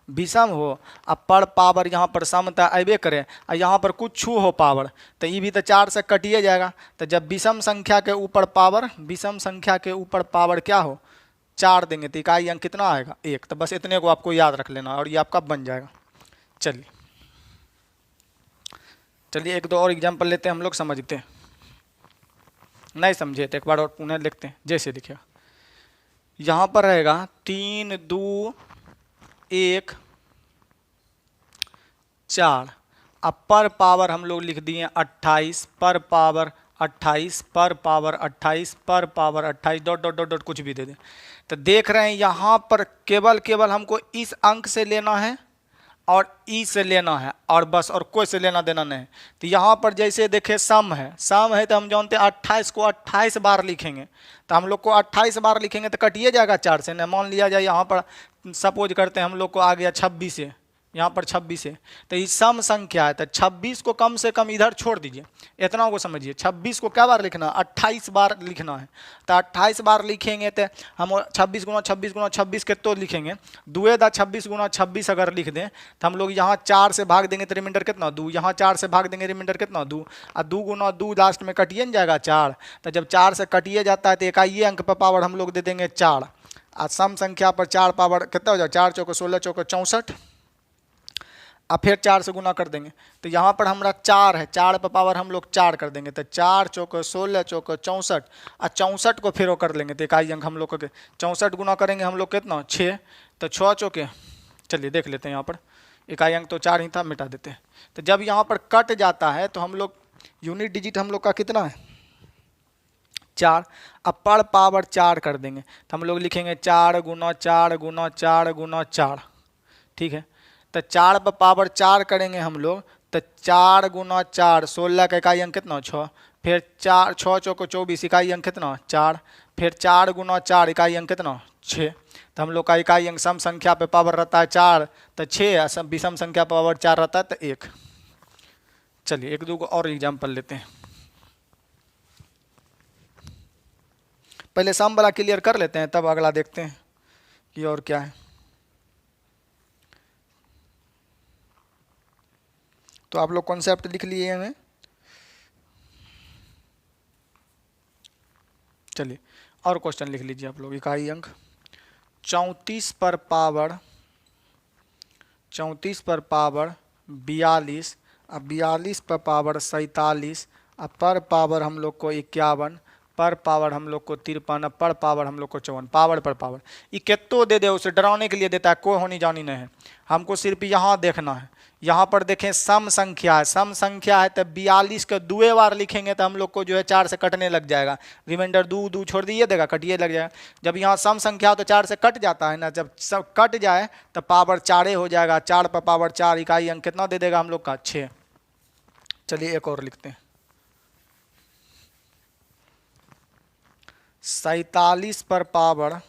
विषम हो, अब पर पावर यहाँ पर समता अबे करे, और यहाँ पर कुछ हो पावर, तो ये भी तो 4 से कटिए जाएगा। तो जब विषम संख्या के ऊपर पावर, विषम संख्या के ऊपर पावर क्या हो? 4 देंगे तो इकाई अंक कितना आएगा? 1। तो बस इतने को आपको याद रख लेना और ये आपका बन जाएगा। चलिए चलिए एक दो और एग्जाम्पल लेते हैं, हम लोग समझते हैं। नहीं समझे तो एक बार और पुनः लिखते हैं, जैसे देखिएगा यहाँ पर रहेगा 3 2 1 4, अब पर पावर हम लोग लिख दिए 28, पर पावर 28, पर पावर 28, पर power 28, dot dot dot dot कुछ भी दे दें। तो देख रहे हैं यहाँ पर केवल हमको इस अंक से लेना है और ई से लेना है, और बस, और कोई से लेना देना नहीं। तो यहाँ पर जैसे देखे सम है, सम है तो हम जानते हैं 28 को 28 बार लिखेंगे, तो हम लोग को 28 बार लिखेंगे तो कटिए जाएगा 4 से। न मान लिया जाए यहाँ पर सपोज करते हैं हम लोग को आ गया 26 से, यहाँ पर 26 है, तो ये सम संख्या है, तो 26 को कम से कम इधर छोड़ दीजिए, इतना को समझिए। 26 को क्या बार लिखना? 28 बार लिखना है। तो 28 बार लिखेंगे तो हम 26 गुना 26 गुना 26 के तो लिखेंगे 2 दा 26 गुना 26 अगर लिख दें तो हम लोग यहाँ 4 से भाग देंगे तो रिमाइंडर कितना? 2। यहाँ 4 से भाग देंगे रिमाइंडर कितना? 2। और 2 गुना 2 लास्ट में कटिए न जाएगा 4। तो जब 4 से कटिए जाता है तो इकाई अंक पर पावर हम लोग दे देंगे 4। और सम संख्या पर 4 पावर कितना हो जाए? 4 चौको 16 चौको 64, अब फिर 4 से गुना कर देंगे। तो यहाँ पर हमारा 4 है, 4 पर पावर हम लोग 4 कर देंगे, तो 4 चौको 16 चौको 64, और 64 को फिर वो कर लेंगे तो इकाई अंक हम लोग के 64 गुना करेंगे हम लोग कितना? 6। तो 6 चौके, चलिए देख लेते हैं यहाँ पर इकाई अंक तो 4 ही था, मिटा देते हैं। तो जब यहाँ पर कट जाता है तो हम लोग यूनिट डिजिट हम लोग का कितना है? 4। अब पर पावर 4 कर देंगे तो हम लोग लिखेंगे 4 गुना 4 गुना 4 गुना 4, ठीक है। तो 4 पर पावर 4 करेंगे हम लोग, तो 4 गुना 4 16 का इकाई अंक कितना? 6। फिर 4 6 चौको 24, इकाई अंक कितना? 4। फिर 4 गुना 4 इकाई अंक कितना? 6। तो हम लोग का इकाई अंक सम संख्या पे पावर रहता है 4 तो 6, विषम संख्या पर पावर 4 रहता है तो 1। चलिए एक दो और एग्जाम्पल लेते हैं। पहले सम वाला क्लियर कर लेते हैं, तब अगला देखते हैं कि और क्या है। तो आप लोग कॉन्सेप्ट लिख लिए हैं। चलिए और क्वेश्चन लिख लीजिए आप लोग। इकाई अंक 34 पर पावर 42, अब 42 पर पावर 47, अब पर पावर हम लोग को 51, पर पावर हम लोग को 53, पर पावर हम लोग को 54, पावर पर पावर। ये कितो दे दे उसे डराने के लिए देता है, कोई होनी जानी नहीं है, हमको सिर्फ यहाँ देखना है। यहाँ पर देखें सम संख्या है, सम संख्या है तो 42 का 2 बार लिखेंगे तो हम लोग को जो है 4 से कटने लग जाएगा, रिमाइंडर 2 2 छोड़ दिए देगा, कटिए लग जाएगा। जब यहाँ सम संख्या हो तो 4 से कट जाता है ना, जब सब कट जाए तो पावर 4 हो जाएगा, 4 पर पावर 4, इकाई अंक कितना दे देगा हम लोग का 6। चलिए एक और लिखते हैं, 47 पर पावर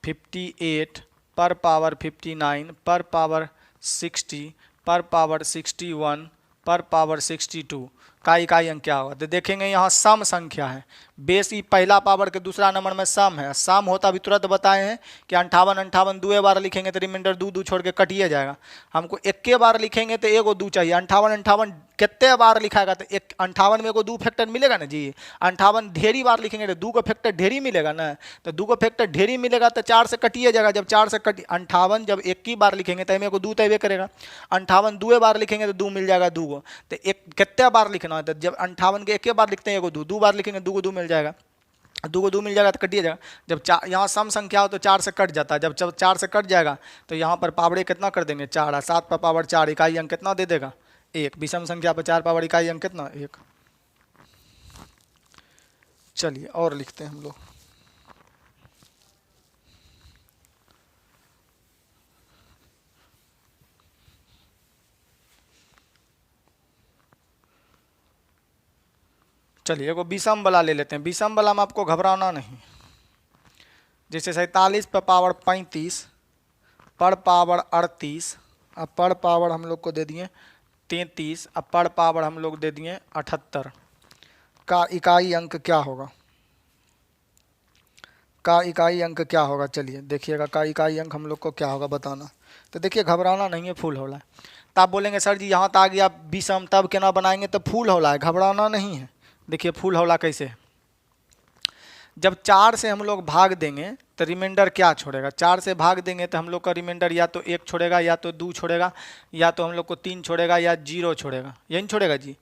58, पर पावर 59, पर पावर 60, पर पावर 61, पर पावर 62 का इकाई अंक क्या होगा? तो देखेंगे यहाँ सम संख्या है, बेस ही पहला पावर के दूसरा नंबर में सम है, सम होता भी तुरंत बताए हैं कि 58 58 2 बार लिखेंगे तो रिमाइंडर 2 2 छोड़ के कटिए जाएगा। हमको 1 बार लिखेंगे तो एगो 2 चाहिए, 58 58 कितने बार लिखाएगा तो 58 में एगो 2 फैक्टर मिलेगा ना जी, 58 ढेरी बार लिखेंगे तो 2 का फैक्टर ढेरी मिलेगा ना, तो 2 का फैक्टर ढेरी मिलेगा तो 4 से कटिए जाएगा, जब 4 से कट 58 जब 1 बार लिखेंगे तो मेरे को 2 तय करेगा, 58 2 बार लिखेंगे तो 2 मिल जाएगा 2 को, तो एक कितने बार लिखना है, तो जब 58 के 1 बार लिखते हैं एगो 2 बार लिखेंगे 2 को 2 मिल जाएगा, 2 को 2 मिल जाएगा तो कटिए जाएगा। जब यहाँ सम संख्या हो तो 4 से कट जाता है, जब 4 से कट जाएगा तो यहाँ पर पावड़े कितना कर देंगे 4, 7 पर पावर 4, इकाई अंक कितना दे देगा 1, विषम संख्या पर 4 पावर इकाई अंक कितना 1। चलिए और लिखते हैं हम लोग, चलिए एगो विषम वाला ले लेते हैं, विषम वाला में आपको घबराना नहीं। जैसे 47 पर पावर 35, पर पावर 38, अब पर पावर हम लोग को दे दिए 33, अब पर पावर हम लोग दे दिए 78 का इकाई अंक क्या होगा? का इकाई अंक क्या होगा? चलिए देखिएगा का इकाई अंक हम लोग को क्या होगा बताना। तो देखिए घबराना नहीं है, फुल होला है। तो आप बोलेंगे सर जी यहाँ तो आ गया विषम, तब केना बनाएंगे? तो फुल होला है, घबराना नहीं है। देखिए फुल होला कैसे, जब 4 से हम लोग भाग देंगे तो रिमाइंडर क्या छोड़ेगा? 4 से भाग देंगे तो हम लोग का रिमाइंडर या तो 1 छोड़ेगा, या तो 2 छोड़ेगा, या तो हम लोग को 3 छोड़ेगा, या 0 छोड़ेगा, यही छोड़ेगा जी।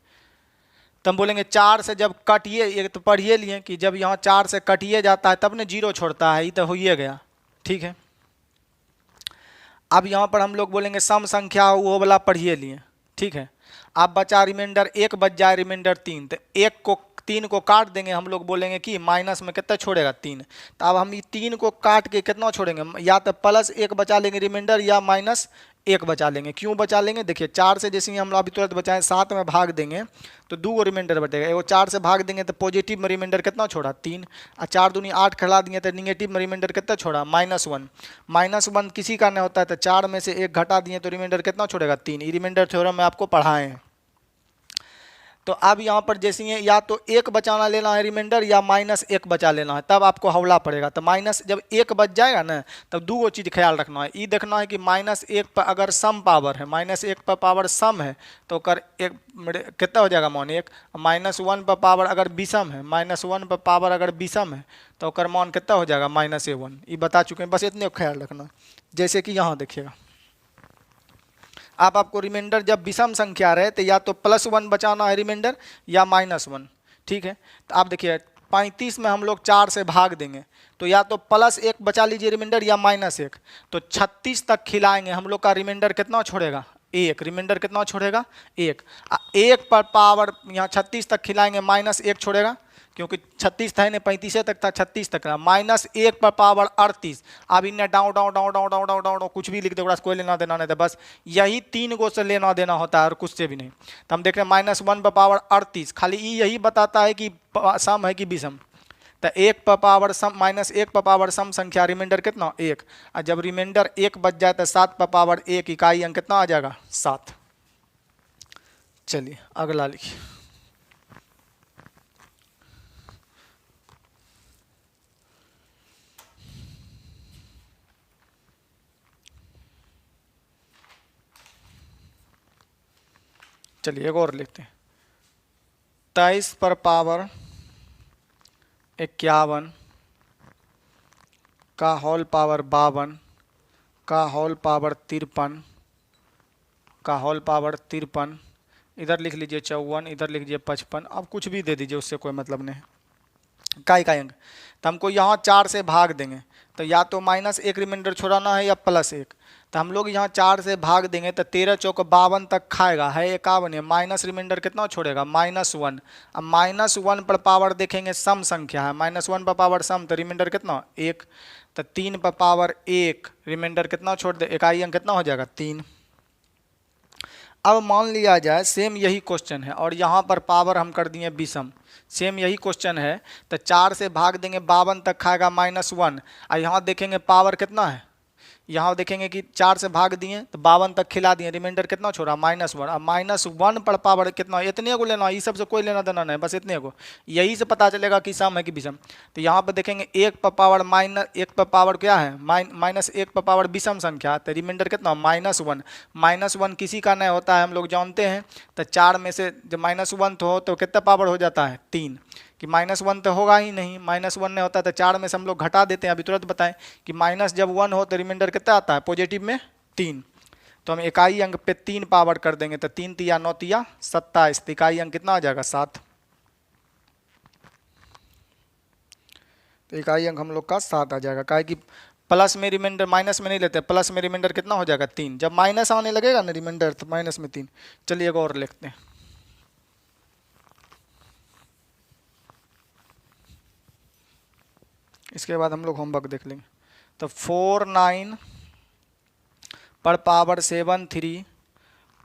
तो हम बोलेंगे 4 से जब कटिए, ये तो पढ़िए लिए कि जब यहाँ 4 से कटिए जाता है तब ने 0 छोड़ता है, ये तो हो ही गया, ठीक है। अब यहाँ पर हम लोग बोलेंगे सम संख्या हो वो वाला पढ़िए लिए, ठीक है। अब बचा रिमाइंडर 1 बच जाए रिमाइंडर 3, तो 3 को काट देंगे, हम लोग बोलेंगे कि माइनस में कितना छोड़ेगा 3। तो अब हम ये 3 को काट के कितना छोड़ेंगे? या तो +1 बचा लेंगे रिमाइंडर, या -1 बचा लेंगे। क्यों बचा लेंगे? देखिए 4 से जैसे हम अभी तुरंत बचाएं 7 में भाग देंगे तो 2 को रिमाइंडर बचेगा, एगो 4 से भाग देंगे तो पॉजिटिव में रिमाइंडर कितना छोड़ा 3, और 4 दूनी 8 खिला दिए तो निगेटिव में रिमाइंडर कितना छोड़ा -1। -1 किसी का नहीं होता है, तो 4 में से 1 घटा दिए तो रिमाइंडर कितना छोड़ेगा 3। ये रिमाइंडर थ्योरम में आपको पढ़ाए हैं। तो अब यहाँ पर जैसे ही या तो 1 बचाना लेना है रिमाइंडर, या -1 बचा लेना है, तब आपको हौला पड़ेगा। तो माइनस जब 1 बच जाएगा ना, तब 2 चीज़ ख्याल रखना है। ये देखना है कि -1 पर अगर सम पावर है, -1 पर पावर सम है तो कर एक कितना हो जाएगा मान 1, -1 पर पावर अगर विषम है, -1 पर पावर अगर विषम है तो कर मान कितना हो जाएगा -1। ये बता चुके हैं, बस इतने ख्याल रखना। जैसे कि यहाँ देखिएगा, आपको रिमाइंडर जब विषम संख्या रहे तो या तो +1 बचाना है रिमाइंडर, या -1, ठीक है। तो आप देखिए 35 में हम लोग 4 से भाग देंगे तो या तो +1 बचा लीजिए रिमाइंडर, या -1, तो 36 तक खिलाएंगे। हम लोग का रिमाइंडर कितना छोड़ेगा 1, रिमाइंडर कितना छोड़ेगा 1। 1 पर पावर यहाँ 36 तक खिलाएंगे, -1 छोड़ेगा, क्योंकि 36 था नहीं 35 तक था, 36 तक था। -1 पर पावर 38। अब इन्हें डाउ डाउ डाउ डाउ डाउ डाउ डाउ डाउ कुछ भी लिख दे, कोई लेना देना नहीं था, बस यही 3 गो से लेना देना होता है और कुछ से भी नहीं। तो हम देख रहे हैं -1 पर पावर 38, खाली यही बताता है कि सम है कि विषम। तो 1 पर पावर सम, -1 पर पावर सम संख्या, रिमाइंडर कितना 1, और जब रिमाइंडर 1 बच जाए तो 7 पर पावर 1, इकाई अंक कितना आ जाएगा 7। चलिए अगला लिखिए, चलिए एक और लिखते हैं। 23 पर पावर 51 का होल पावर 52 का होल पावर 53 का होल पावर 53, इधर लिख लीजिए 54, इधर लिख लीजिए 55, अब कुछ भी दे दीजिए, उससे कोई मतलब नहीं है। का इकाई अंक तो हमको यहाँ 4 से भाग देंगे, तो या तो -1 रिमाइंडर छोड़ाना है या +1। तो हम लोग यहाँ 4 से भाग देंगे तो 13 चौक 52 तक खाएगा, है 51 है, माइनस रिमाइंडर कितना छोड़ेगा -1। अब -1 पर पावर देखेंगे सम संख्या है, -1 पर पावर सम, तो रिमाइंडर कितना 1, तो 3 पर पावर 1, रिमाइंडर कितना छोड़ दे, इकाई अंक कितना हो जाएगा 3। अब मान लिया जाए सेम यही क्वेश्चन है और यहाँ पर पावर हम कर दिए विषम, सेम यही क्वेश्चन है, तो 4 से भाग देंगे 52 तक खाएगा -1, और यहाँ देखेंगे पावर कितना है, यहाँ देखेंगे कि 4 से भाग दिए तो 52 तक खिला दिए, रिमाइंडर कितना छोड़ा -1। अब -1 पर पावर कितना, इतने को लेना, ये सब से कोई लेना देना नहीं, बस इतने को, यही से पता चलेगा कि सम है कि विषम। तो यहाँ पर देखेंगे 1 पर पावर -1 पर पावर क्या है, -1 पर पावर विषम संख्या, तो रिमाइंडर कितना -1। -1 किसी का नहीं होता है, हम लोग जानते हैं। तो 4 में से जब -1 तो हो तो कितना पावर हो जाता है 3, कि -1 तो होगा ही नहीं, -1 नहीं होता तो 4 में से हम लोग घटा देते हैं। अभी तुरंत बताएं कि माइनस जब 1 हो तो रिमाइंडर कितना आता है पॉजिटिव में 3, तो हम इकाई अंक पे 3 पावर कर देंगे, तो 3 तिया 9 तिया 27, तो इकाई अंक कितना आ जाएगा 7। तो इकाई अंक हम लोग का 7 आ जाएगा, काहे कि प्लस में रिमाइंडर माइनस में नहीं लेते, प्लस में रिमाइंडर कितना हो जाएगा 3, जब माइनस आने लगेगा ना रिमाइंडर तो माइनस में 3। चलिए एक और लिखते हैं, इसके बाद हम लोग होमवर्क देख लेंगे। तो 49 पर पावर 73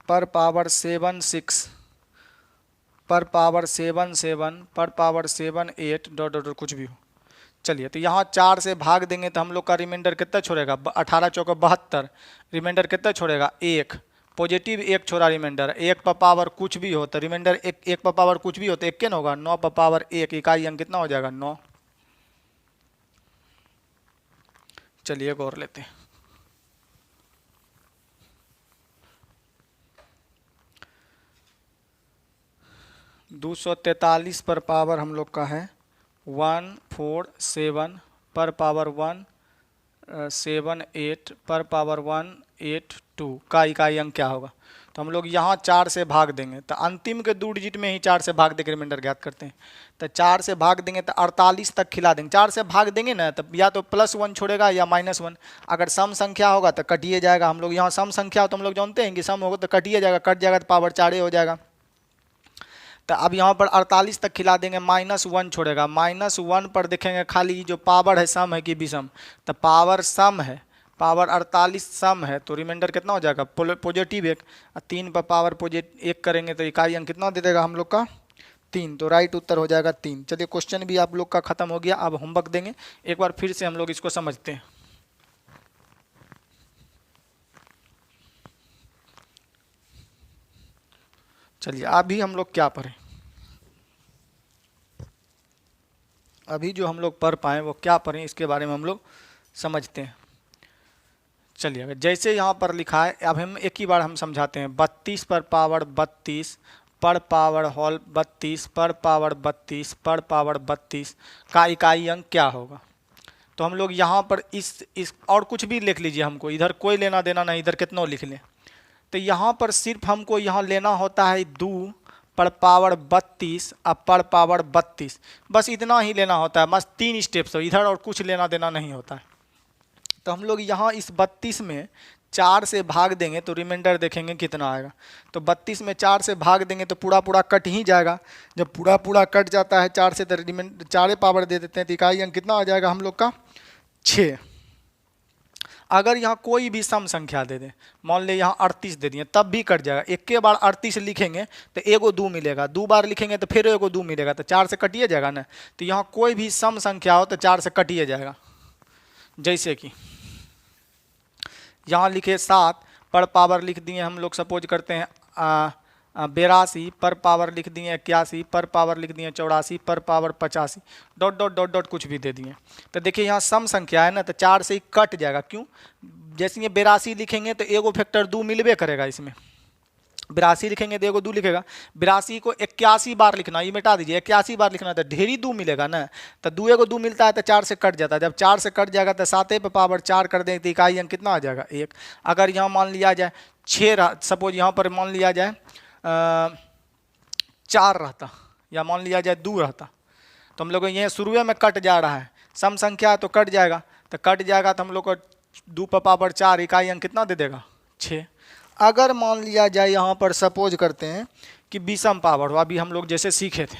पर पावर 76 पर पावर 77 पर पावर 78 डॉट डॉट कुछ भी हो। चलिए तो यहाँ 4 से भाग देंगे तो हम लोग का रिमाइंडर कितना छोड़ेगा, 18 चौका 72, रिमाइंडर कितना छोड़ेगा 1, पॉजिटिव 1 छोड़ा रिमाइंडर, 1 पर पावर कुछ भी हो तो रिमाइंडर 1 पर पावर कुछ भी हो तो 1 क्या होगा, 9 पर पावर 1, इकाई अंक कितना हो जाएगा 9। चलिए एक और लेते हैं, दो 243 पर पावर हम लोग का है 147 पर पावर 178 पर पावर 182 का इकाई अंक क्या होगा। तो हम लोग यहाँ 4 से भाग देंगे, तो अंतिम के 2 डिजिट में ही 4 से भाग देकर रिमाइंडर ज्ञात करते हैं। तो 4 से भाग देंगे तो 48 तक खिला देंगे, 4 से भाग देंगे ना तो या तो +1 छोड़ेगा या -1। अगर सम संख्या होगा तो कटिए जाएगा, हम लोग यहाँ सम संख्या हो तो हम लोग जानते हैं कि सम होगा तो कटिए जाएगा, कट जाएगा तो पावर 4 हो जाएगा। तो अब यहाँ पर 48 तक खिला देंगे, -1 छोड़ेगा, -1 पर देखेंगे खाली जो पावर है सम है कि विषम, तो पावर सम है, पावर 48 सम है, तो रिमाइंडर कितना हो जाएगा पॉजिटिव 1, 3 पर पावर पॉजिटिव 1 करेंगे तो इकाई अंक कितना दे देगा हम लोग का 3, तो राइट उत्तर हो जाएगा 3। चलिए क्वेश्चन भी आप लोग का खत्म हो गया, अब होमवर्क देंगे, एक बार फिर से हम लोग इसको समझते हैं। चलिए अभी हम लोग क्या पढ़ें, अभी जो हम लोग पढ़ पाएँ वो क्या पढ़ें इसके बारे में हम लोग समझते हैं। चलिए अगर जैसे यहाँ पर लिखा है, अब हम एक ही बार हम समझाते हैं, 32 पर पावर 32 पर पावर होल 32 पर पावर 32 पर पावर 32 का इकाई अंक क्या होगा। तो हम लोग यहाँ पर इस और कुछ भी लिख लीजिए, हमको इधर कोई लेना देना नहीं, इधर कितना लिख लें। तो यहाँ पर सिर्फ हमको यहाँ लेना होता है 2 पर पावर 32 अब पर पावर 32, बस इतना ही लेना होता है, बस 3 स्टेप्स हो, इधर और कुछ लेना देना नहीं होता है। तो हम लोग यहाँ इस 32 में 4 से भाग देंगे तो रिमाइंडर देखेंगे कितना आएगा। तो 32 में 4 से भाग देंगे तो पूरा पूरा कट ही जाएगा, जब पूरा पूरा कट जाता है 4 से तो रिमाइंडर 4 पावर दे देते हैं, तो इकाई अंक कितना आ जाएगा हम लोग का 6। अगर यहाँ कोई भी सम संख्या दे दें, मान ले यहाँ 38 दे दिए तब भी कट जाएगा, एक के बार 38 लिखेंगे तो एगो 2 मिलेगा, 2 बार लिखेंगे तो फिर एगो 2 मिलेगा, तो 4 से कटिए जाएगा ना। तो यहाँ कोई भी सम संख्या हो तो 4 से कटिए जाएगा। जैसे कि यहाँ लिखे 7 पर पावर लिख दिए हम लोग, सपोज करते हैं 82 पर पावर लिख दिए 81 पर पावर लिख दिए 84 पर power 85 dot dot dot dot कुछ भी दे दिए। तो देखिए यहाँ सम संख्या है ना, तो 4 से ही कट जाएगा, क्यों, जैसे ये 82 लिखेंगे तो एगो फैक्टर 2 मिलबे करेगा, इसमें 82 लिखेंगे तो एगो 2 लिखेगा, 82 को 81 बार लिखना, ये मिटा दीजिए, 81 बार लिखना तो ढेरी 2 मिलेगा ना, तो 2 एगो 2 मिलता है तो 4 से कट जाता है, जब 4 से कट जाएगा तो 7 पे पावर 4 कर देंगे तो इकाई अंक कितना आ जाएगा 1। अगर यहाँ मान लिया जाए 6, सपोज यहाँ पर मान लिया जाए 4 रहता या मान लिया जाए 2 रहता, तो हम लोग को ये शुरू में कट जा रहा है, सम संख्या है तो कट जाएगा, तो कट जाएगा तो हम लोग को 2 पर पावर 4 इकाई अंक कितना दे देगा 6। अगर मान लिया जाए यहाँ पर सपोज करते हैं कि विषम पावर हो, अभी हम लोग जैसे सीखे थे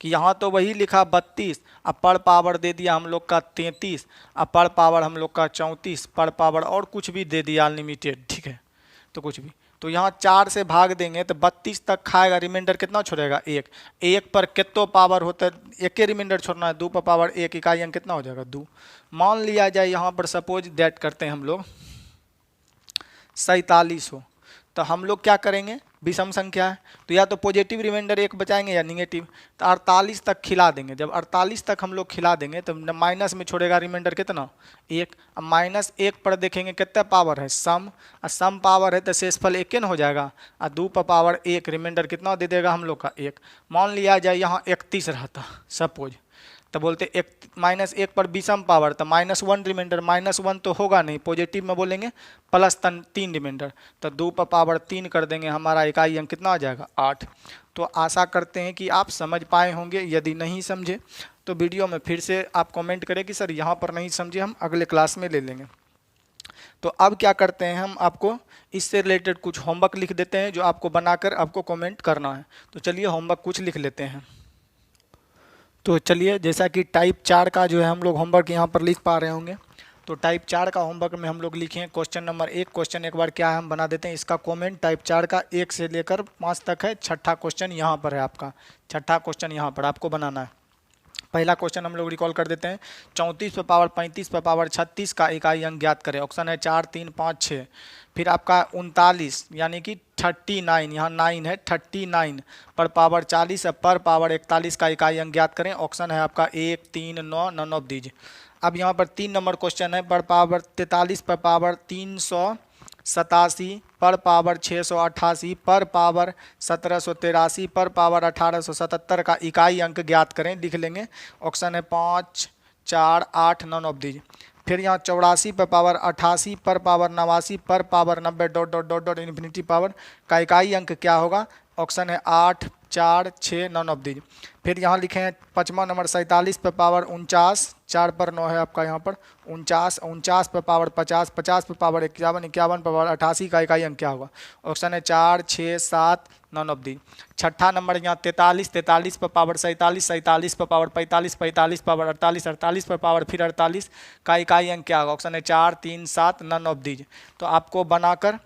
कि यहाँ तो वही लिखा 32, अब पर पावर दे दिया हम लोग का 33, अब पर पावर हम लोग का 34, पर पावर और कुछ भी दे दिया अनलिमिटेड, ठीक है, तो कुछ भी, तो यहाँ 4 से भाग देंगे तो 32 तक खाएगा, रिमाइंडर कितना छोड़ेगा 1, 1 पर कितो पावर होता है, एक ही रिमाइंडर छोड़ना है, 2 पर पावर 1 इकाई अंक कितना हो जाएगा 2। मान लिया जाए यहाँ पर सपोज दैट करते हैं हम लोग 47 हो, तो हम लोग क्या करेंगे, विषम संख्या है तो या तो पॉजिटिव रिमाइंडर 1 बचाएंगे या निगेटिव, तो 48 तक खिला देंगे। जब 48 तक हम लोग खिला देंगे तो माइनस में छोड़ेगा रिमाइंडर कितना 1, अब -1 पर देखेंगे कितना पावर है सम, और सम पावर है तो शेषफल 1 हो जाएगा, और 2 पर पावर 1 रिमाइंडर कितना दे देगा हम लोग का 1। मान लिया जाए यहाँ 31 रहता सपोज, तो बोलते -1 पर विषम पावर, तो -1 रिमाइंडर, -1 तो होगा नहीं, पॉजिटिव में बोलेंगे +3 रिमाइंडर, तो 2 पर पावर 3 कर देंगे, हमारा इकाई अंक कितना आ जाएगा 8। तो आशा करते हैं कि आप समझ पाए होंगे, यदि नहीं समझे तो वीडियो में फिर से आप कमेंट करें कि सर यहाँ पर नहीं समझे, हम अगले क्लास में ले लेंगे। तो अब क्या करते हैं, हम आपको इससे रिलेटेड कुछ होमवर्क लिख देते हैं जो आपको बनाकर आपको कमेंट करना है। तो चलिए होमवर्क कुछ लिख लेते हैं। तो चलिए, जैसा कि टाइप 4 का जो है हम लोग होमवर्क यहाँ पर लिख पा रहे होंगे, तो टाइप 4 का होमवर्क में हम लोग लिखे हैं क्वेश्चन नंबर 1। क्वेश्चन एक बार क्या है हम बना देते हैं, इसका कमेंट टाइप 4 का 1 से लेकर 5 तक है। छठा क्वेश्चन यहाँ पर है आपका, छठा क्वेश्चन यहाँ पर आपको बनाना है। पहला क्वेश्चन हम लोग रिकॉल कर देते हैं, 34 पर पावर 35 पर पावर 36 का इकाई अंक ज्ञात करें। ऑप्शन है 4, 3, 5, 6। फिर आपका 39 यानी कि 39, यहाँ 9 है, 39 पर पावर 40 पर पावर 41 का इकाई अंक ज्ञात करें। ऑप्शन है आपका 1, 3, 9, नन ऑफ दीज। अब यहाँ पर 3 नंबर क्वेश्चन है, पर पावर 43 पर पावर 387 पर पावर 688 पर पावर 1783 पर पावर 1877 का इकाई अंक ज्ञात करें। लिख लेंगे, ऑप्शन है 5, 4, 8, नन ऑफ दीज। फिर यहाँ 84 पर पावर 88 पर पावर 89 पर power 90 dot dot dot dot infinity power का इकाई अंक क्या होगा। ऑप्शन है 8, 4, 6, नन ऑफ दीज। फिर यहाँ लिखे हैं 5वां नंबर 47 पर पावर 49, 4 पर 9 है आपका यहाँ पर 49, 49 पर पावर 50, 50 पर पावर 51, 51 पर पावर 88 का इकाई अंक क्या होगा। ऑप्शन है 4, 6, 7, नन ऑफ दी। छठा नंबर यहाँ 43, 43 पर पावर 47, 47 पर पावर 45, 45 पावर 48, 48 पर पावर फिर 48 का इकाई अंक क्या होगा। ऑप्शन है 4, 3, 7, नन ऑफ दीज। तो आपको बनाकर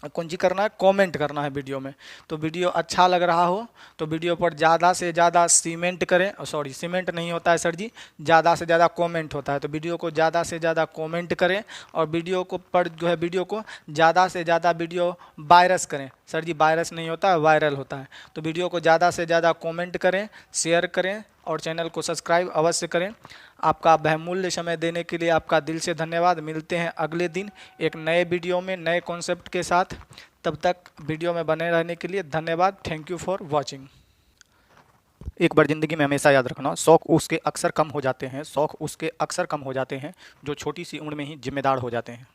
कौन सी करना है, कमेंट करना है वीडियो में। तो वीडियो अच्छा लग रहा हो तो वीडियो पर ज़्यादा से ज़्यादा सीमेंट करें, सॉरी सीमेंट नहीं होता है सर जी, ज़्यादा से ज़्यादा कमेंट होता है। तो वीडियो को ज़्यादा से ज़्यादा कमेंट करें और वीडियो को पर जो है वीडियो को ज़्यादा से ज़्यादा वीडियो वायरस करें। सर जी वायरस नहीं होता है, वायरल होता है। तो वीडियो को ज़्यादा से ज़्यादा कमेंट करें, शेयर करें और चैनल को सब्सक्राइब अवश्य करें। आपका बहुमूल्य समय देने के लिए आपका दिल से धन्यवाद। मिलते हैं अगले दिन एक नए वीडियो में नए कॉन्सेप्ट के साथ। तब तक वीडियो में बने रहने के लिए धन्यवाद। Thank you for watching. एक बार ज़िंदगी में हमेशा याद रखना, शौक़ उसके अक्सर कम हो जाते हैं, शौक़ उसके अक्सर कम हो जाते हैं जो छोटी सी उम्र में ही जिम्मेदार हो जाते हैं।